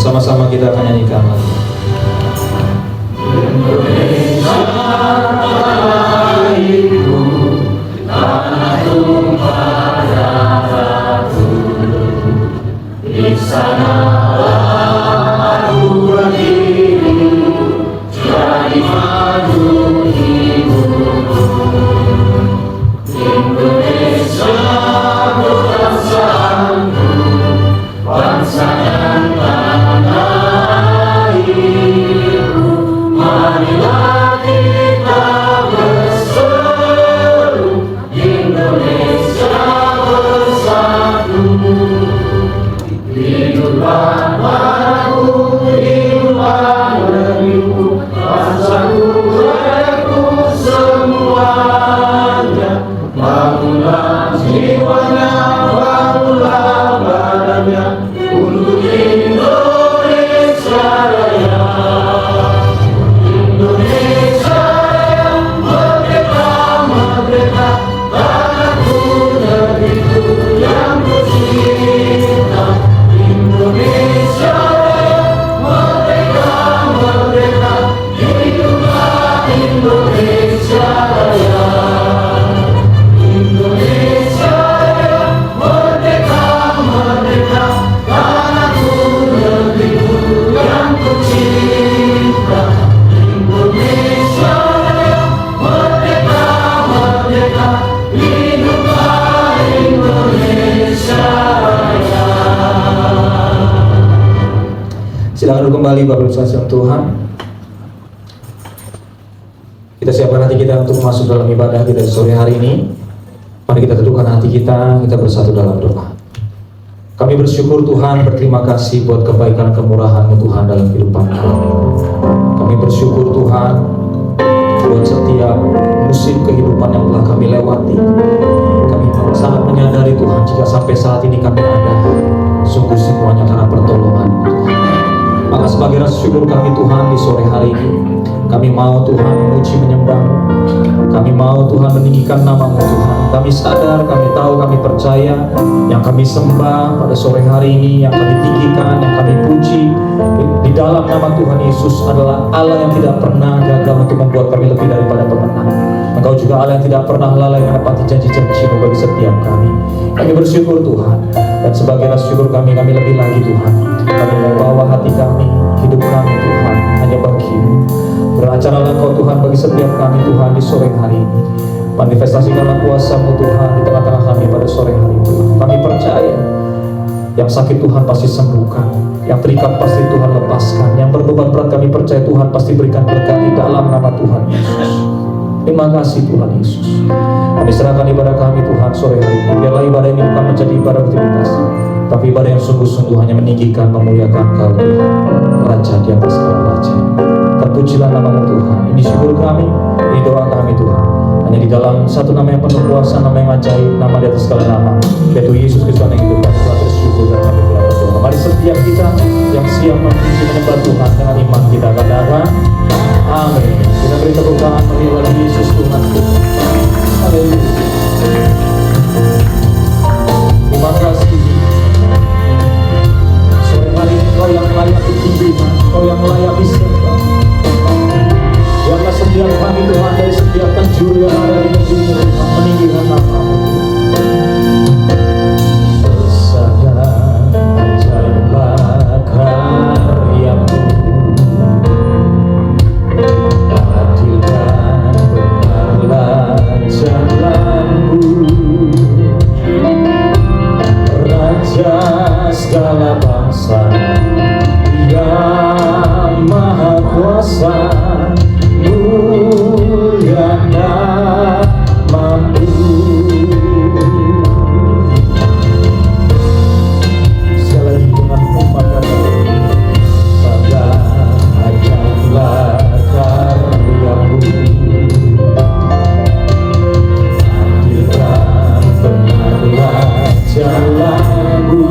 Sama-sama kita akan nyanyikan lagu. Indonesia tanahku, tanah tumpah darahku. Di sanalah aku berdiri, jadi madu ibuku. Indonesia bangsaku, bangsa dan tanah airku. Marilah kita berseru, Indonesia bersatu. Hiduplah padaku, hiduplah negeriku, bangsaku, rakyatku semuanya. Bangunlah jiwanya, bangunlah badannya, untuk Indonesia Raya. Indonesia Raya, merdeka, merdeka, tanahku, negeriku yang kucinta. Indonesia Raya, merdeka, merdeka, hiduplah Indonesia Raya. Indonesia Raya, merdeka, merdeka, tanahku, negeriku yang kucinta. Indonesia Raya, merdeka, merdeka, hiduplah Indonesia Raya. Silakan duduk kembali Bapak Ibu sekalian Tuhan. Kita siapkan hati kita untuk masuk dalam ibadah kita di sore hari ini. Mari kita teduhkan hati kita bersatu dalam doa. Kami bersyukur Tuhan, berterima kasih buat kebaikan kemurahan-Mu Tuhan dalam kehidupan kami. Kami bersyukur Tuhan buat setiap musim kehidupan yang telah kami lewati. Kami sangat menyadari Tuhan, jika sampai saat ini kami ada, sungguh semuanya karena pertolongan Tuhan. Maka sebagai rasa syukur kami Tuhan di sore hari ini, kami mau Tuhan memuji menyembah. Kami mau Tuhan meninggikan nama-Mu Tuhan. Kami sadar, kami tahu, kami percaya yang kami sembah pada sore hari ini, yang kami tinggikan, yang kami puji di dalam nama Tuhan Yesus adalah Allah yang tidak pernah gagal untuk membuat kami lebih daripada pemenang. Engkau juga Allah yang tidak pernah lalai menepati janji-janji-Mu bagi setiap kami. Kami bersyukur Tuhan, dan sebagai rasa syukur kami lebih lagi Tuhan, kami membawa hati kami, hidup kami Tuhan hanya bagi-Mu. Beracaralah Engkau Tuhan bagi setiap kami Tuhan di sore hari ini. Manifestasikanlah kuasa-Mu Tuhan di tengah-tengah kami pada sore hari ini. Kami percaya yang sakit Tuhan pasti sembuhkan, yang terikat pasti Tuhan lepaskan, yang berbeban berat kami percaya Tuhan pasti berikan berkat di dalam nama Tuhan Yesus. Terima kasih Tuhan Yesus. Kami serahkan ibadah kami Tuhan sore hari ini. Biarlah ibadah ini bukan menjadi ibadah rutinitas, tapi ibadah yang sungguh-sungguh hanya meninggikan, memuliakan Kau Tuhan, Raja di atas segala raja. Terpujilah nama-Mu Tuhan. Ini syukur kami, ini doa kami Tuhan. Hanya di dalam satu nama yang penuh kuasa, nama yang ajaib, nama di atas segala nama, yaitu Yesus Kristus yang hidup. Kami telah bersyukur dan kami telah berdoa. Mari setiap kita yang siap memuji menyembah Tuhan dengan iman kita katakan amin. Kita beri tepuk tangan bagi Yesus Tuhan. Haleluya. Terima kasih. Sore hari ini Kau yang layak ditinggikan, Kau yang layak disembah. Biarlah setiap kami Tuhan dari setiap penjuru yang ada di negeri-Mu Tuhan meninggikan nama-Mu. Bersandar ajaiblah karya-Mu, adil dan benarlah jalan-Mu, Raja segala bangsa yang maha kuasa, mulia dan mampu. Sekali lagi dengan umat sadar ajaiblah karya-Mu, adil dan benarlah jalan-Mu,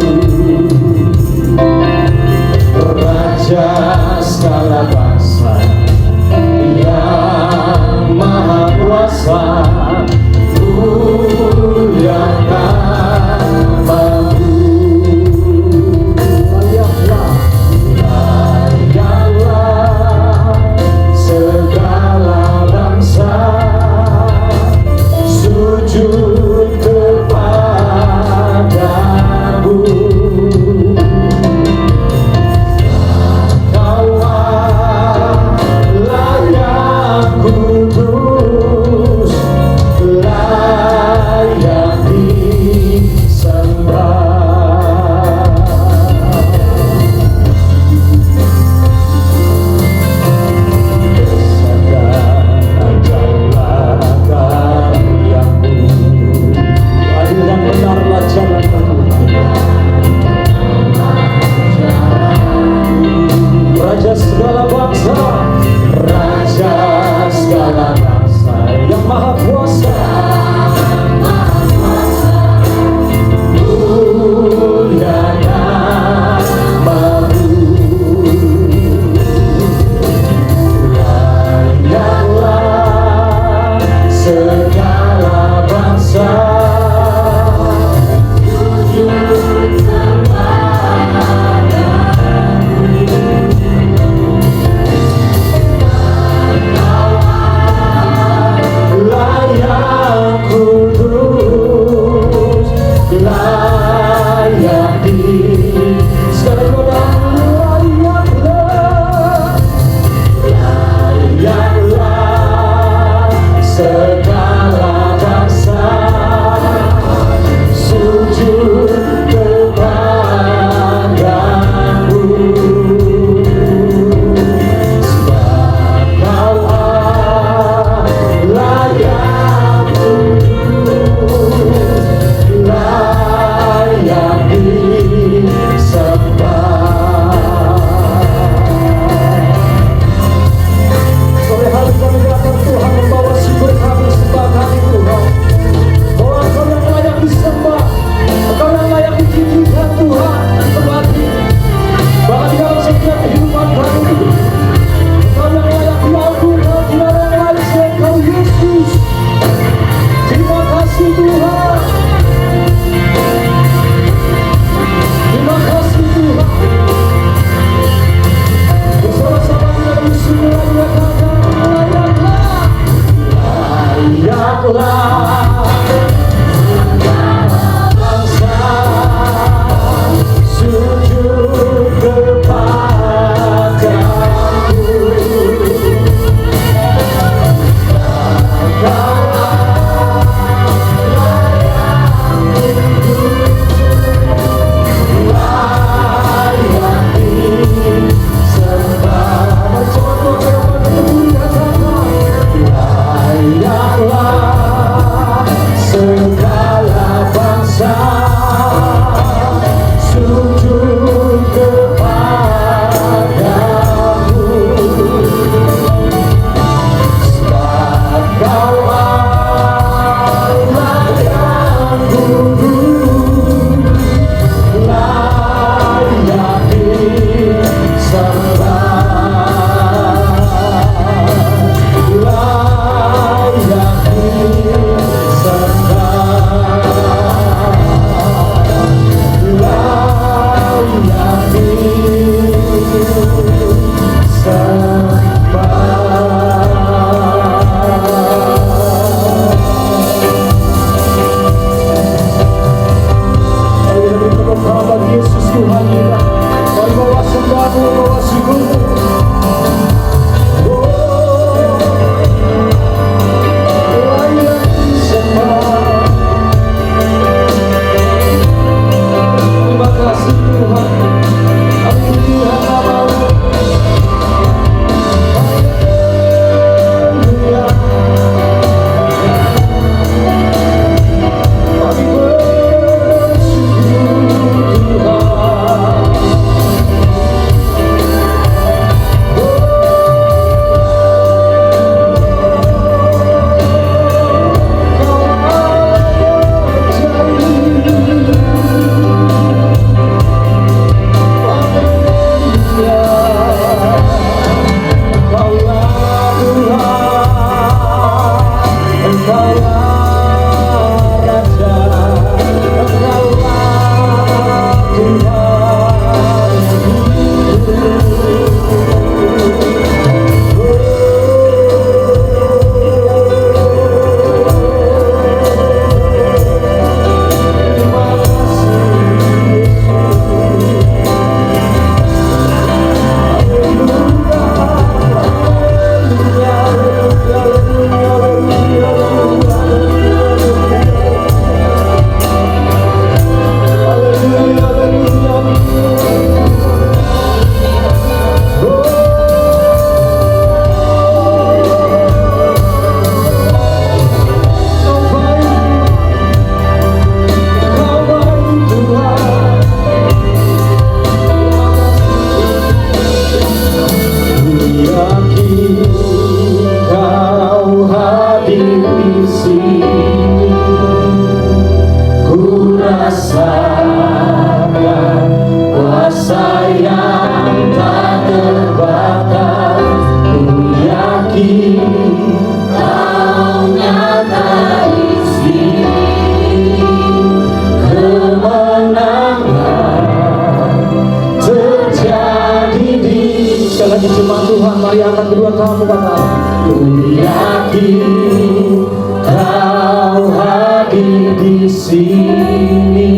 angkat kedua tanganmu katakan, ku yakin Kau hadir di sini.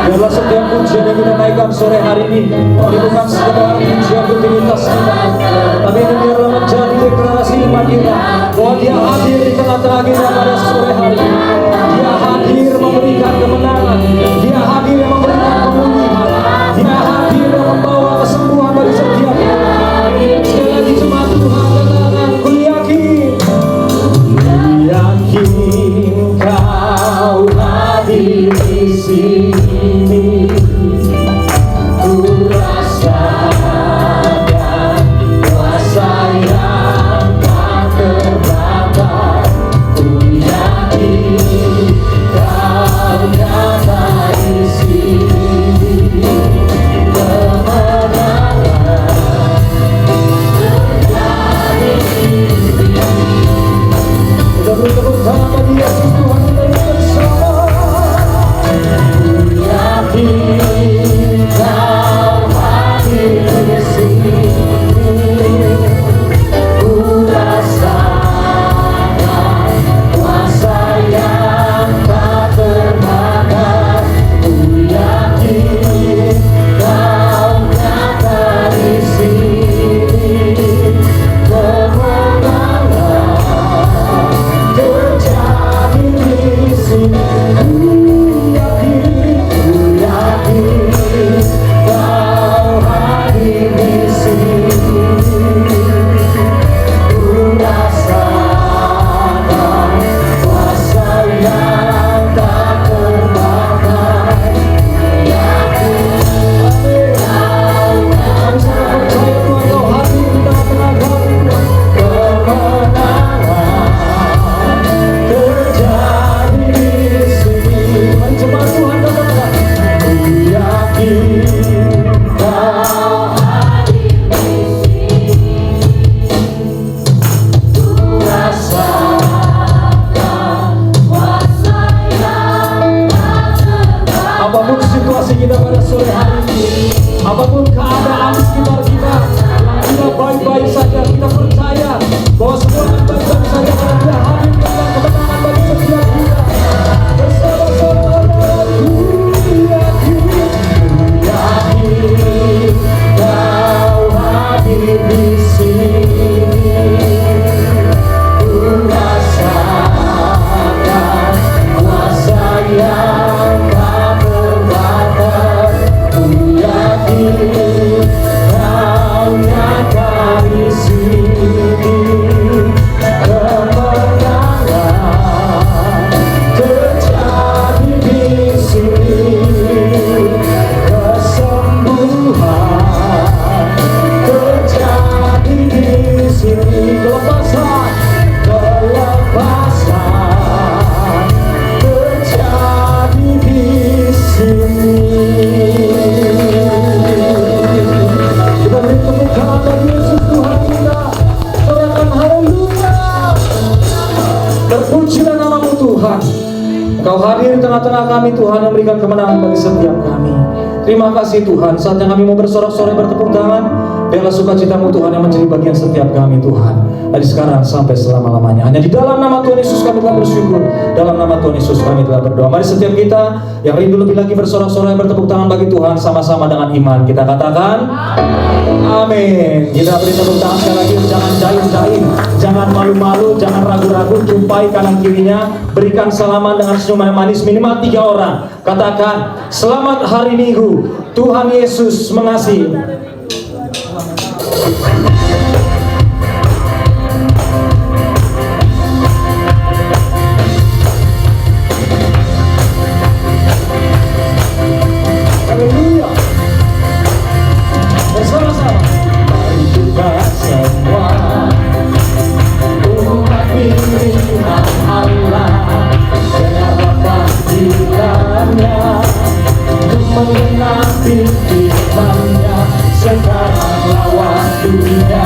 Biarlah setiap pujian yang kita naikkan sore hari ini bukan sekedar pujian rutinitas kita, tapi ini biarlah menjadi deklarasi iman kita bahwa Dia hadir di tengah-tengah kita pada sore hari ini. Dia hadir memberikan kemenangan, Dia hadir yang memberikan pemulihan, Dia hadir yang membawa kesembuhan bagi setiap kita. Sekali lagi jemaat Tuhan, katakan, ku yakin Kau hadir di sini. Ku rasakan kuasa yang tak terbatas. Ku yakin Kau nyata di sini. Kemenangan terjadi di sini. Kita beri tepuk tangan bagi Yesus Tuhan kita yang bersama. Ku yakin Kau hadir di sini. Ku rasakan kuasa yang tak terbatas. Ku yakin Kau nyata di sini. Kemenangan terjadi di sini. Ku yakin Kau hadir di sini. Ku rasakan kuasa yang tak terbatas. Yakin Kau percaya Tuhan Kau hadir di tengah-tengah kami. Kemenangan terjadi di sini. Jemaat Tuhan katakan, ku yakin Kau hadir di sini. Ku rasakan kuasa yang tak terbatas. Apapun situasi kita pada sore hari ini, apapun keadaan di sekitar kita, kita baik-baik saja. Kita percaya bahwa semua akan baik-baik saja karena Dia hadir dengan kemenangan bagi setiap kita. Bersama-sama ku yakin Kau hadir di sini. Ku rasakan kuasa yang tak terbatas. Ku yakin Kau nyata di sini. Kemenangan terjadi di sini. Kesembuhan terjadi di sini. Kelepasan terjadi di sini. Kita beri tepuk tangan bagi Yesus Tuhan kita. Katakan haleluya. Terpujilah nama-Mu Tuhan. Kau hadir di tengah-tengah kami Tuhan, yang memberikan kemenangan bagi setiap kami. Terima kasih Tuhan. Saatnya kami mau bersorak-sorai bertepuk tangan. Biarlah sukacita-Mu Tuhan yang menjadi bagian setiap kami Tuhan, dari sekarang sampai selama-lamanya. Hanya di dalam nama Tuhan Yesus kami telah bersyukur. Dalam nama Tuhan Yesus kami telah berdoa. Mari setiap kita yang rindu lebih lagi bersorak-sorai bertepuk tangan bagi Tuhan, sama-sama dengan iman kita katakan amin. Kita beri tepuk tangan sekali lagi. Jangan jaim-jaim, jangan malu-malu, jangan ragu-ragu. Jumpai kanan kirinya, berikan salaman dengan senyuman yang manis. Minimal 3 orang. Katakan selamat hari Minggu, Tuhan Yesus mengasihi. Haleluya. Bersama-sama. Mari kita semua umat pilihan Allah, berapa panggilannya untuk mengenapi firman-Nya. Sekarang lawan dunia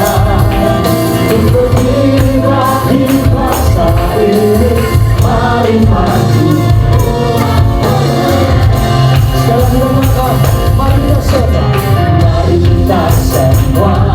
untuk bagi masa ini. Mari maju. Sekali lagi mari kita semua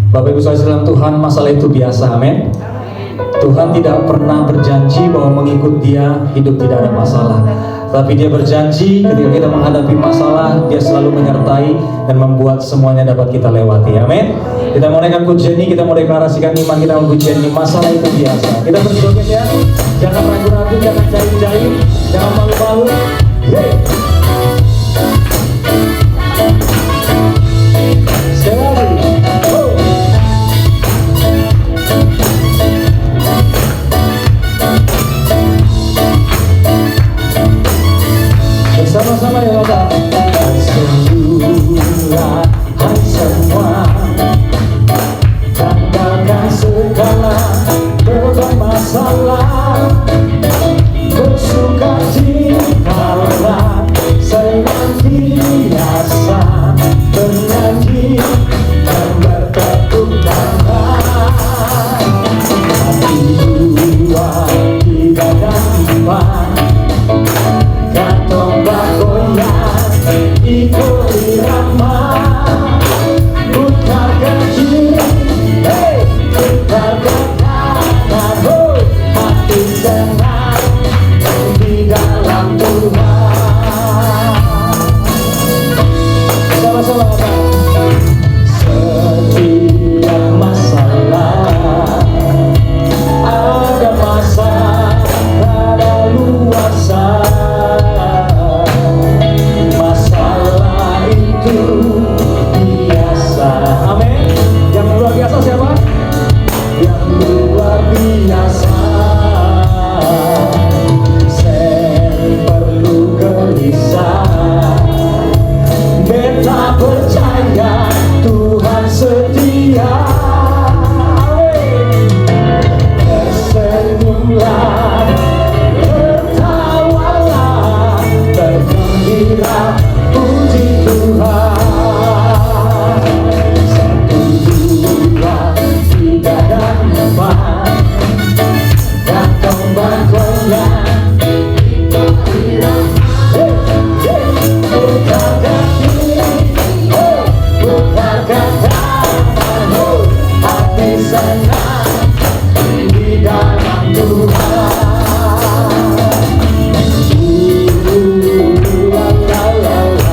Bapak Ibu saudara dalam Tuhan, masalah itu biasa, amin. Tuhan tidak pernah berjanji bahwa mengikut Dia hidup tidak ada masalah. Tapi Dia berjanji ketika kita menghadapi masalah, Dia selalu menyertai dan membuat semuanya dapat kita lewati. Amin. Kita mau naikkan pujian ini, kita mau deklarasikan iman kita mau pujian ini. Masalah itu biasa. Kita berjoget ya. Jangan ragu-ragu, jangan jahit-jahit, jangan malu-malu. Yeay. Sekali lagi. Oh. Bersama-sama ya Bapak. Sembuhlah hai semua, katakan segala beban masalah, bersukacitalah senantiasa, bernyanyi dan bertepuk tangan. Hati dua tidak gampang, kantong bagoyang ikut irama, putarkan kiri, hey, putarkan kanan, oh, hati senang di dalam Tuhan. Sama-sama setiap masalah ada masa ada luasa. Masalah itu biasa. Amin. Yang luar biasa siapa? Yang luar biasa. Saya perlu gelisah. Beta percaya Tuhan setia. Tersenyumlah, tertawalah, bergembira, puji Tuhan. Satu, dua, tiga dan empat, kantong bergoyang ikut irama. Putar kaki, putar kanan, hati senang di dalam Tuhan. La la la la.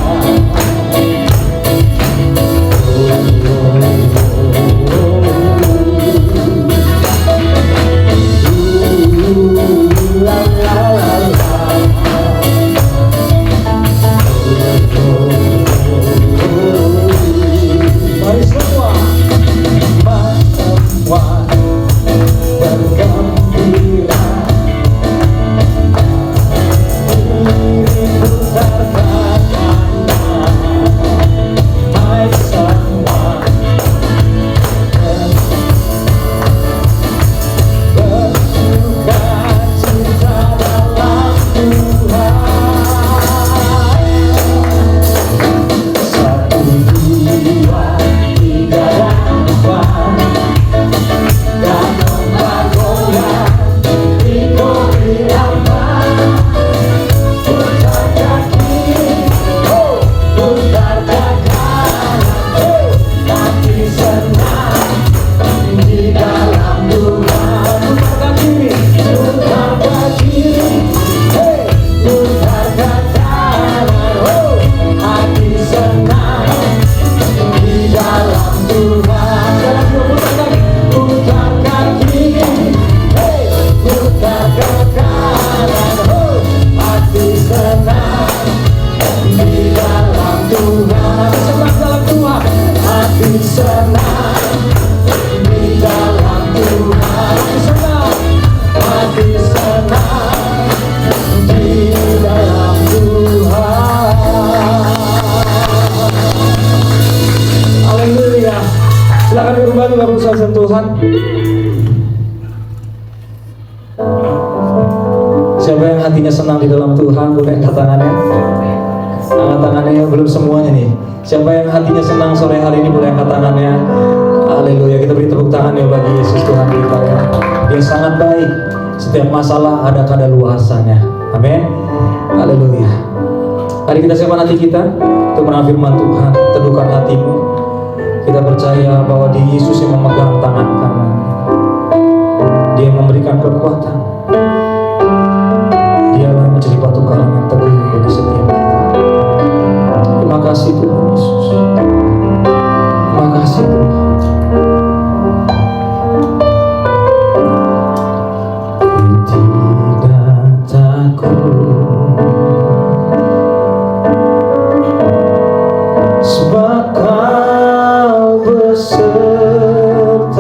La la la la. Mari semua bergembira, diri putarkan kanan, hai semua bersuka cita dalam Tuhan. Satu, dua, tiga dan empat, kantong bergoyang ikut irama. Putar kaki, putar kanan, hati senang di dalam Tuhan. Putar kiri, putar kiri, putar kanan, hati senang di dalam Tuhan. Jalan dua, putar kaki, putar kaki, putar ke kanan, hati senang di dalam Tuhan. Senang dalam Tuhan, hati senang di dalam Tuhan. Hati senang, hati senang di dalam Tuhan. Haleluya. Silakan diumbah Bapak Ibu saudara Tuhan. Siapa yang hatinya senang di dalam Tuhan, boleh angkat tangannya. Angkat tangannya, belum semuanya nih. Siapa yang hatinya senang sore hari ini, boleh angkat tangannya. Haleluya. Kita beri tepuk tangan ya bagi Yesus Tuhan kita ya. Dia sangat baik. Setiap masalah ada kadaluarsanya. Amin. Haleluya. Mari kita siapkan hati kita untuk mendengar firman Tuhan. Teduhkan hatimu. Kita percaya bahwa di Yesus yang memegang tangan kanan, Dia yang memberikan kekuatan, Dialah yang menjadi batu karang yang teguh bagi setiap kita. Terima kasih Tuhan Yesus. Terima kasih Tuhan. Ku tidak takut, sebab Kau beserta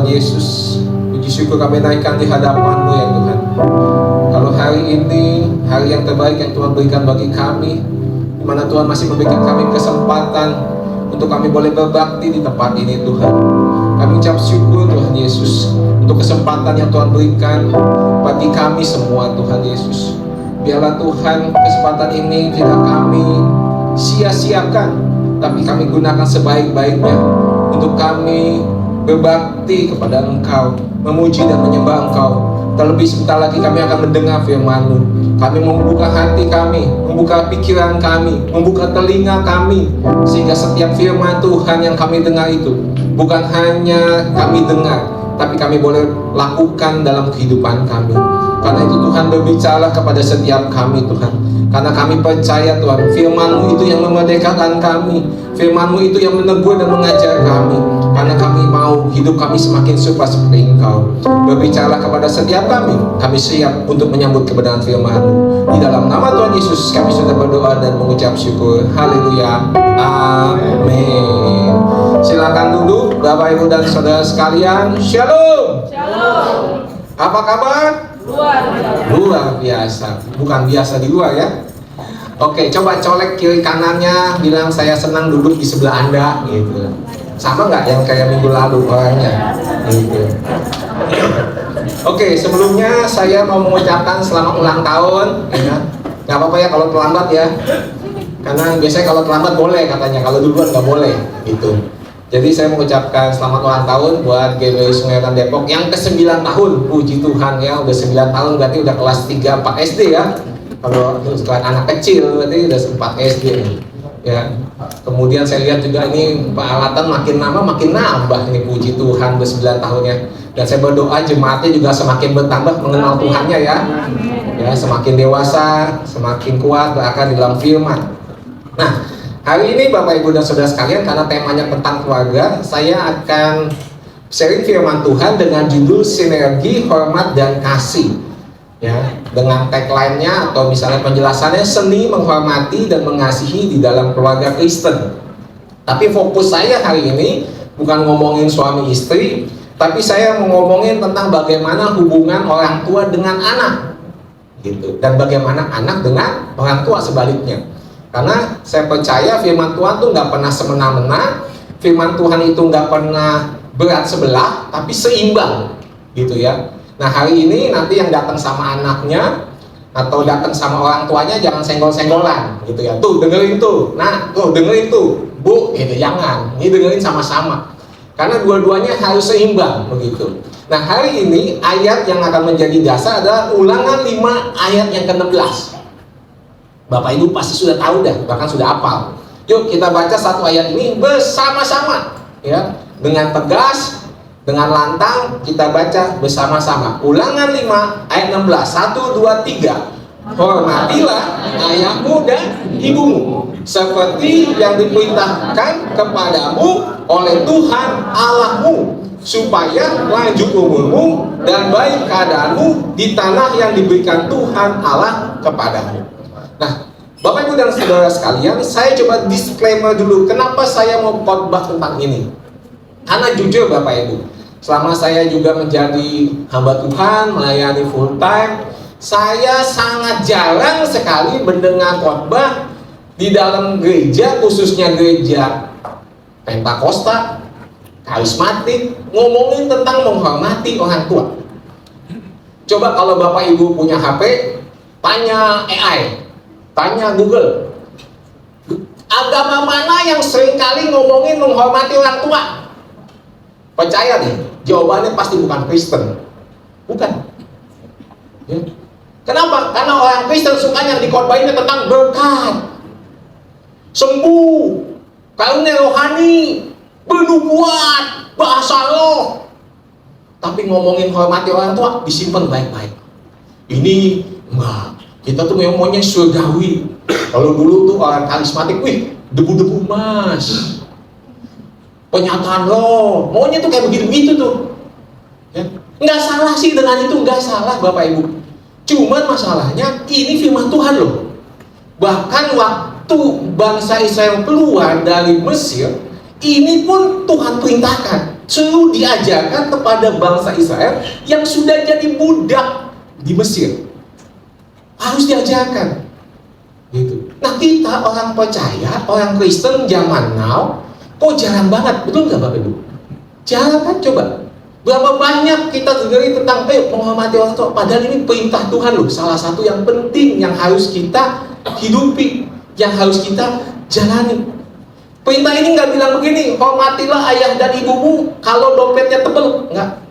Tuhan Yesus, puji syukur kami naikkan di hadapan-Mu ya Tuhan. Kalau hari ini, hari yang terbaik yang Tuhan berikan bagi kami, di mana Tuhan masih memberikan kami kesempatan untuk kami boleh berbakti di tempat ini Tuhan. Kami ucap syukur Tuhan Yesus untuk kesempatan yang Tuhan berikan bagi kami semua Tuhan Yesus. Biarlah Tuhan kesempatan ini tidak kami sia-siakan, tapi kami gunakan sebaik-baiknya untuk kami berbakti kepada Engkau, memuji dan menyembah Engkau. Terlebih sebentar lagi kami akan mendengar firman-Mu. Kami membuka hati kami, membuka pikiran kami, membuka telinga kami, sehingga setiap firman Tuhan yang kami dengar itu bukan hanya kami dengar, tapi kami boleh lakukan dalam kehidupan kami. Karena itu Tuhan berbicara kepada setiap kami Tuhan. Karena kami percaya Tuhan, firman-Mu itu yang memerdekakan kami, firman-Mu itu yang menegur dan mengajar kami. Karena kami mau hidup kami semakin serupa seperti Engkau. Berbicara kepada setiap kami siap untuk menyambut kebenaran firman-Mu. Di dalam nama Tuhan Yesus kami sudah berdoa dan mengucap syukur. Haleluya. Amin. Silakan duduk Bapak Ibu dan Saudara sekalian. Shalom. Shalom. Apa kabar? Luar biasa. Bukan biasa di luar ya. Oke, coba colek kiri kanannya, bilang saya senang duduk di sebelah Anda gitu. Sama nggak yang kayak minggu lalu orangnya? Gitu. Oke, sebelumnya saya mau mengucapkan selamat ulang tahun. Ya. Nggak apa-apa ya kalau terlambat ya. Karena biasanya kalau terlambat boleh katanya, kalau duluan nggak boleh gitu. Jadi saya mengucapkan selamat ulang tahun buat GBI Sungai Depok yang ke-9 tahun. Puji Tuhan ya, udah 9 tahun berarti udah kelas 3 4 SD ya. Kalau sekolah anak kecil berarti udah 4 SD ya. Kemudian saya lihat juga ini peralatan makin lama makin nambah ini, puji Tuhan udah 9 tahunnya. Dan saya berdoa jemaatnya juga semakin bertambah mengenal Tuhannya ya. Ya, semakin dewasa, semakin kuat bahkan di dalam firman. Nah, hari ini Bapak Ibu dan Saudara sekalian, karena temanya tentang keluarga, saya akan sharing firman Tuhan dengan judul Sinergi, Hormat, dan Kasih. Ya, dengan tagline-nya atau misalnya penjelasannya, seni menghormati dan mengasihi di dalam keluarga Kristen. Tapi fokus saya hari ini bukan ngomongin suami istri, tapi saya mau ngomongin tentang bagaimana hubungan orang tua dengan anak, gitu, dan bagaimana anak dengan orang tua sebaliknya. Karena saya percaya firman Tuhan tuh nggak pernah semena-mena, firman Tuhan itu nggak pernah berat sebelah, tapi seimbang, gitu ya. Nah hari ini nanti yang datang sama anaknya atau datang sama orang tuanya jangan senggol-senggolan, gitu ya. Tuh dengerin tuh, nah tuh dengerin tuh, Bu, gitu, jangan. Ini dengerin sama-sama. Karena dua-duanya harus seimbang, begitu. Nah hari ini ayat yang akan menjadi dasar adalah Ulangan 5 ayat yang ke-16. Bapak Ibu pasti sudah tahu dah, bahkan sudah hafal. Yuk kita baca satu ayat ini bersama-sama ya, dengan tegas, dengan lantang kita baca bersama-sama. Ulangan 5 ayat 16. 1 2 3. Hormatilah ayahmu dan ibumu seperti yang diperintahkan kepadamu oleh Tuhan Allahmu, supaya lanjut umurmu dan baik keadaanmu di tanah yang diberikan Tuhan Allah kepadamu. Nah, Bapak Ibu dan Saudara sekalian, saya coba disclaimer dulu. Kenapa saya mau khotbah tentang ini? Karena jujur Bapak Ibu, selama saya juga menjadi hamba Tuhan, melayani full time, saya sangat jarang sekali mendengar khotbah di dalam gereja, khususnya gereja Pentakosta, karismatik, ngomongin tentang menghormati orang tua. Coba kalau Bapak Ibu punya HP, tanya AI, tanya Google, agama mana yang seringkali ngomongin menghormati orang tua? Percaya nih, jawabannya pasti bukan Kristen. Bukan ya. Kenapa? Karena orang Kristen sukanya dikhotbahinnya tentang berkat, sembuh, karunia rohani, bernubuat, bahasa roh. Tapi ngomongin hormati orang tua disimpan baik-baik. Ini enggak, kita tuh maunya surgawi. Kalau dulu tuh orang karismatik, wih, debu-debu emas, penyataan roh, maunya tuh kayak begitu-begitu tuh ya. Nggak salah sih dengan itu, nggak salah Bapak Ibu. Cuman masalahnya ini firman Tuhan loh. Bahkan waktu bangsa Israel keluar dari Mesir, Ini pun Tuhan perintahkan, suruh diajarkan kepada bangsa Israel yang sudah jadi budak di Mesir. Harus diajarkan. Gitu. Nah kita orang percaya, orang Kristen zaman now, kok jarang banget, betul nggak Bapak Ibu? Jarang kan, coba. Berapa banyak kita dengar tentang menghormati orang tua, padahal ini perintah Tuhan loh, salah satu yang penting yang harus kita hidupi, yang harus kita jalani. Perintah ini nggak bilang begini, hormatilah ayah dan ibumu kalau dompetnya tebel, enggak.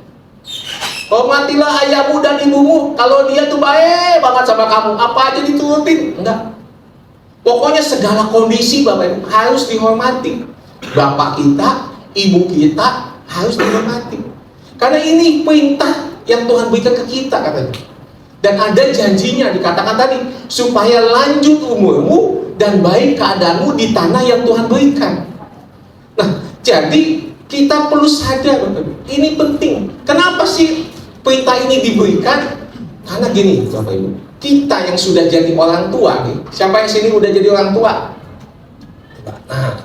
Hormatilah ayahmu dan ibumu kalau dia tuh baik banget sama kamu, apa aja diturutin, enggak. Pokoknya segala kondisi Bapak Ibu harus dihormati. Bapak kita, ibu kita harus dihormati. Karena ini perintah yang Tuhan berikan ke kita katanya. Dan ada janjinya dikatakan tadi, supaya lanjut umurmu dan baik keadaanmu di tanah yang Tuhan berikan. Nah, jadi kita perlu sadar Bapak Ibu, ini penting. Kenapa sih perintah ini diberikan? Karena gini Bapak Ibu, kita yang sudah jadi orang tua nih, siapa yang sini udah jadi orang tua? Nah,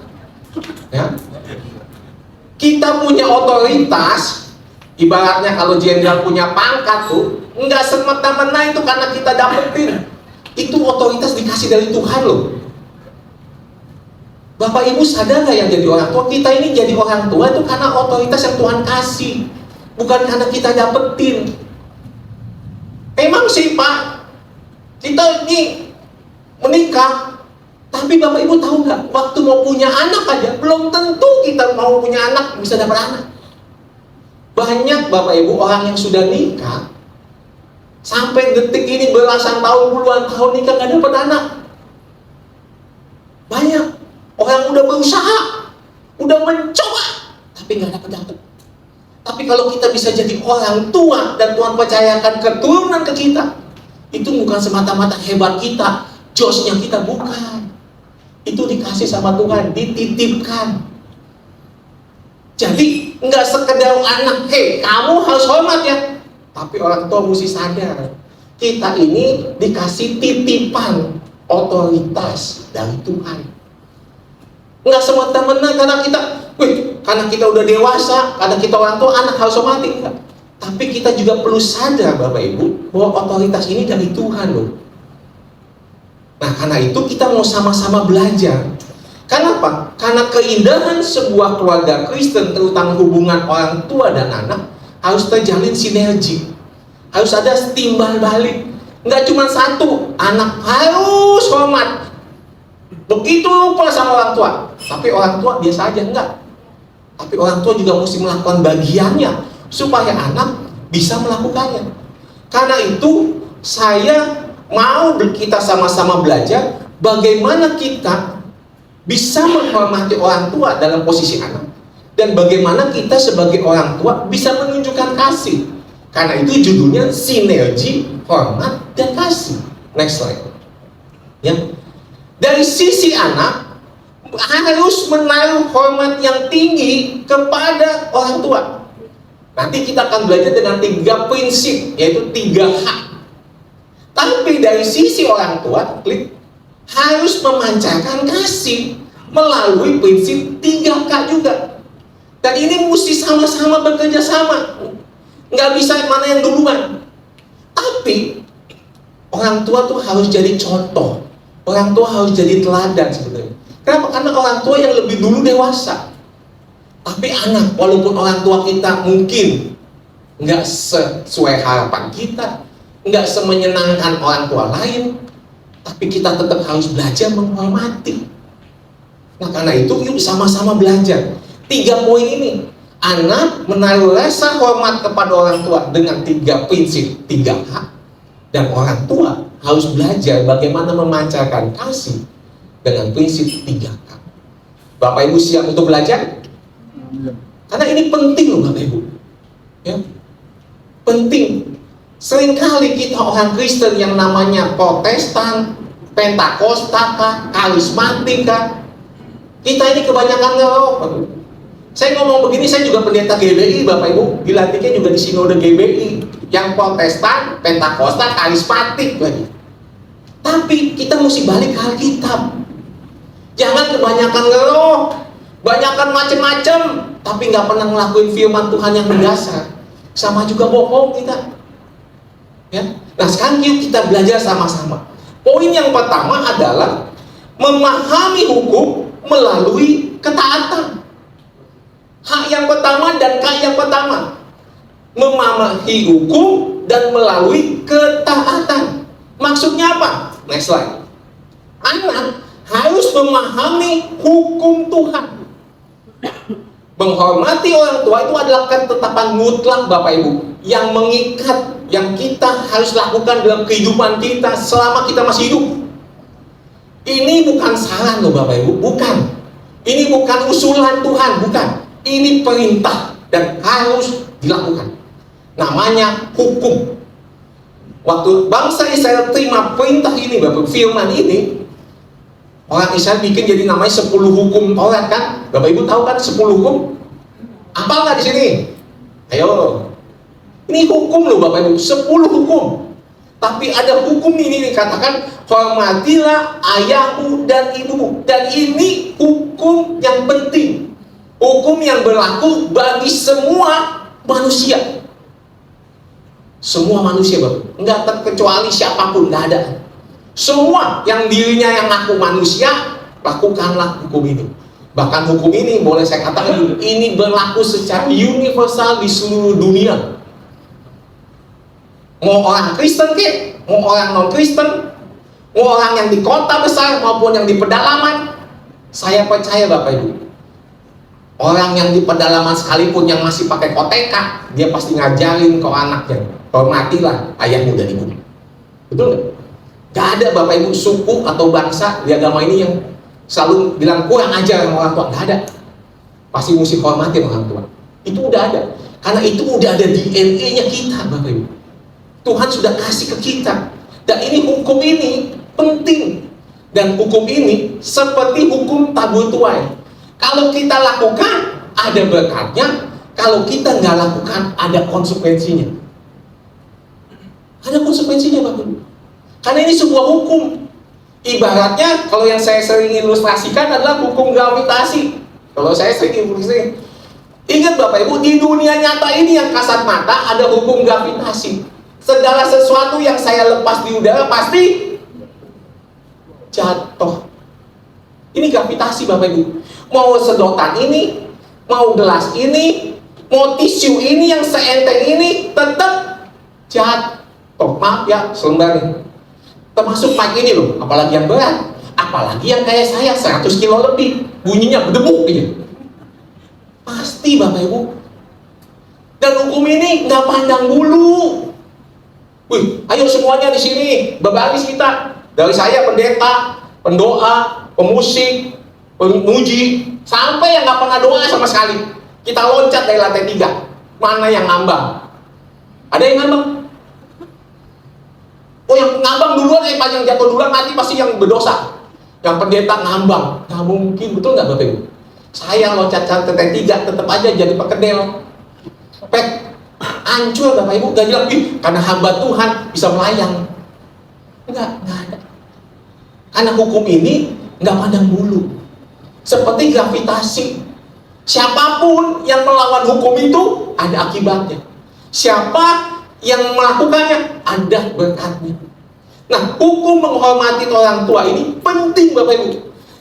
ya. Kita punya otoritas. Ibaratnya kalau jenderal punya pangkat tuh, nggak semena-mena itu karena kita dapetin. Itu otoritas dikasih dari Tuhan loh. Bapak Ibu sadar nggak yang jadi orang tua? Kita ini jadi orang tua itu karena otoritas yang Tuhan kasih, bukan karena kita dapetin. Emang sih Pak, kita ini menikah, tapi Bapak Ibu tahu nggak? Waktu mau punya anak aja, belum tentu kita mau punya anak bisa dapat anak. Banyak Bapak Ibu orang yang sudah nikah sampai detik ini belasan tahun, puluhan tahun nikah nggak dapat anak. Banyak orang udah berusaha, udah mencoba, tapi nggak dapat. Tapi kalau kita bisa jadi orang tua dan Tuhan percayakan keturunan ke kita, itu bukan semata-mata hebat kita, josnya kita, bukan. Itu dikasih sama Tuhan, dititipkan. Jadi nggak sekedar anak, hei kamu harus hormat ya. Tapi orang tua mesti sadar, kita ini dikasih titipan otoritas dari Tuhan. Nggak semata-mata karena kita, karena kita udah dewasa, karena kita orang tua, anak harus hormati, enggak. Tapi kita juga perlu sadar Bapak Ibu, bahwa otoritas ini dari Tuhan loh. Nah karena itu kita mau sama-sama belajar. Kenapa? Karena keindahan sebuah keluarga Kristen, terutama hubungan orang tua dan anak, harus terjalin sinergi. Harus ada timbal balik. Nggak cuma satu, anak harus hormat. Begitu lupa sama orang tua. Tapi orang tua biasa aja, enggak. Tapi orang tua juga mesti melakukan bagiannya, supaya anak bisa melakukannya. Karena itu, saya mau kita sama-sama belajar bagaimana kita bisa menghormati orang tua dalam posisi anak, dan bagaimana kita sebagai orang tua bisa menunjukkan kasih. Karena itu judulnya sinergi, hormat, dan kasih. Next slide. Ya. Dari sisi anak harus menaruh hormat yang tinggi kepada orang tua. Nanti kita akan belajar dengan 3 prinsip, yaitu 3 hak. Tapi dari sisi orang tua, harus memancarkan kasih melalui prinsip 3K juga. Dan ini mesti sama-sama bekerja sama. Nggak bisa mana yang duluan. Tapi orang tua tuh harus jadi contoh. Orang tua harus jadi teladan sebenarnya. Kenapa? Karena orang tua yang lebih dulu dewasa. Tapi anak, walaupun orang tua kita mungkin nggak sesuai harapan kita, nggak semenyenangkan orang tua lain, tapi kita tetap harus belajar menghormati. Nah karena itu yuk sama-sama belajar 3 poin ini. Anak menaruh rasa hormat kepada orang tua dengan 3 prinsip, 3 hak. Dan orang tua harus belajar bagaimana memancarkan kasih dengan prinsip 3 hak. Bapak Ibu siap untuk belajar? Karena ini penting loh Bapak Ibu ya? Penting. Seringkali kita orang Kristen yang namanya Protestan, Pentakosta, karismatik, kita ini kebanyakan ngeroh. Saya ngomong begini, saya juga pendeta GBI Bapak Ibu, dilantiknya juga di sinode GBI, yang Protestan, Pentakosta, karismatik lagi. Tapi kita mesti balik ke Alkitab. Jangan kebanyakan ngeroh, banyakan melakukan macam-macam, tapi nggak pernah ngelakuin firman Tuhan yang mendasar, sama juga bohong kita. Ya. Nah sekarang yuk kita belajar sama-sama. Poin yang pertama adalah memahami hukum melalui ketaatan. Hak yang pertama dan K yang pertama, memahami hukum dan melalui ketaatan. Maksudnya apa? Next slide. Anak harus memahami hukum Tuhan. Menghormati orang tua itu adalah ketetapan mutlak Bapak Ibu, yang mengikat, yang kita harus lakukan dalam kehidupan kita selama kita masih hidup. Ini bukan saran loh Bapak Ibu, bukan. Ini bukan usulan Tuhan, bukan. Ini perintah dan harus dilakukan. Namanya hukum. Waktu bangsa Israel terima perintah ini, Bapak, firman ini, orang Israel bikin jadi namanya 10 hukum Taurat kan? Bapak Ibu tahu kan 10 hukum? Apa nggak di sini? Ayo. Ini hukum loh Bapak Ibu, 10 hukum. Tapi ada hukum ini dikatakan, hormatilah ayahmu dan ibumu. Dan ini hukum yang penting. Hukum yang berlaku bagi semua manusia. Semua manusia Bapak, nggak terkecuali siapapun, nggak ada. Semua yang dirinya yang ngaku manusia, lakukanlah hukum ini. Bahkan hukum ini boleh saya katakan ini berlaku secara universal di seluruh dunia. Mau orang Kristen ke, mau orang non Kristen, mau orang yang di kota besar maupun yang di pedalaman, saya percaya Bapak Ibu, orang yang di pedalaman sekalipun yang masih pakai koteka, dia pasti ngajarin ke anaknya, hormatilah ayahmu dan ibumu. Betul nggak? Gak ada Bapak Ibu suku atau bangsa di agama ini yang selalu bilang kurang ajar sama orang tua. Gak ada. Pasti mesti hormati orang tua. Itu udah ada. Karena itu udah ada di DNA-nya kita Bapak Ibu. Tuhan sudah kasih ke kita. Dan ini hukum ini penting. Dan hukum ini seperti hukum tabur tuai. Kalau kita lakukan ada berkatnya. Kalau kita nggak lakukan ada konsekuensinya. Ada konsekuensinya Bapak Ibu. Karena ini sebuah hukum. Ibaratnya kalau yang saya sering ilustrasikan adalah hukum gravitasi. Kalau saya sering ilustrasi, ingat Bapak Ibu, di dunia nyata ini yang kasat mata ada hukum gravitasi. Segala sesuatu yang saya lepas di udara pasti jatuh. Ini gravitasi Bapak Ibu. Mau sedotan ini, mau gelas ini, mau tisu ini yang seenteng ini, tetap jatuh. Maaf ya, selembar ini. Termasuk pagi ini loh, apalagi yang berat, apalagi yang kayak saya 100 kilo lebih, bunyinya berdebuk gitu. Pasti Bapak Ibu. Dan hukum ini nggak pandang bulu. Wih, ayo semuanya di sini berbagi kita. Dari saya pendeta, pendoa, pemusik, pemuji, sampai yang nggak pernah doa sama sekali. Kita loncat dari lantai 3. Mana yang ngambang? Ada yang ngambang? Oh yang ngambang duluan, yang jatuh duluan mati pasti yang berdosa. Yang pendeta ngambang, nggak mungkin, betul nggak Bapak Ibu? Saya loncat lantai 3 tetap aja jadi pekedel. Hancur Bapak Ibu, gak jelas, karena hamba Tuhan bisa melayang. Enggak ada. Karena hukum ini nggak pandang bulu. Seperti gravitasi. Siapapun yang melawan hukum itu ada akibatnya. Siapa yang melakukannya ada berkatnya. Nah, hukum menghormati orang tua ini penting Bapak Ibu.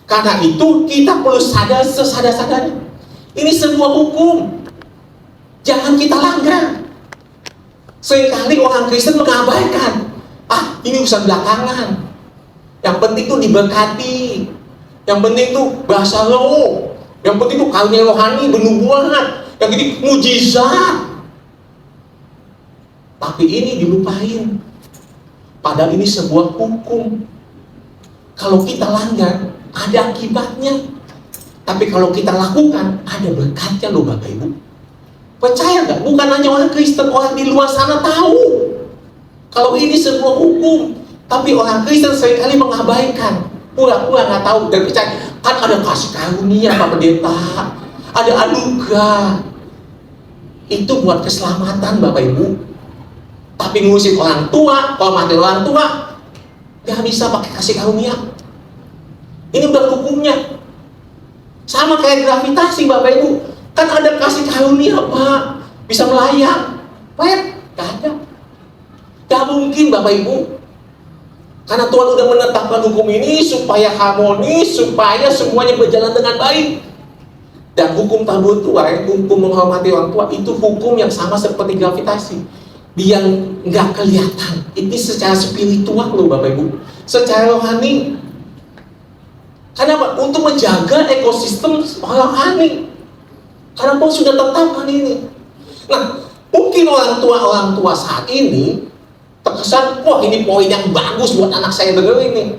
Karena itu kita perlu sadar sesadar-sadarnya. Ini sebuah hukum. Jangan kita langgar. Seringkali orang Kristen mengabaikan. Ini urusan belakangan. Yang penting itu diberkati. Yang penting itu bahasa roh. Yang penting itu karunia rohani, bernubuat. Yang ini mujizat. Tapi ini dilupain. Padahal ini sebuah hukum. Kalau kita langgar, ada akibatnya. Tapi kalau kita lakukan, ada berkatnya loh Bapak Ibu. Percaya nggak? Bukan hanya orang Kristen, orang di luar sana tahu. Kalau ini sebuah hukum. Tapi orang Kristen seringkali mengabaikan. Pura-pura nggak tahu dan percaya. Kan ada kasih karunia Pak Pendeta. Ada anugerah. Itu buat keselamatan Bapak Ibu. Tapi ngurusin orang tua, hormatin orang tua, gak bisa pakai kasih karunia. Ini udah hukumnya. Sama kayak gravitasi Bapak Ibu. Kan ada kasih karunia Pak, bisa melayang. Pak, gak ada. Gak mungkin Bapak Ibu. Karena Tuhan udah menetapkan hukum ini supaya harmonis, supaya semuanya berjalan dengan baik. Dan hukum tabur tua, hukum menghormati orang tua, itu hukum yang sama seperti gravitasi. Dia nggak kelihatan. Ini secara spiritual loh Bapak Ibu. Secara rohani. Kenapa? Untuk menjaga ekosistem rohani. Karena Tuhan sudah tetapkan ini. Nah, mungkin orang tua saat ini terkesan, wah ini poin yang bagus buat anak saya dengar ini.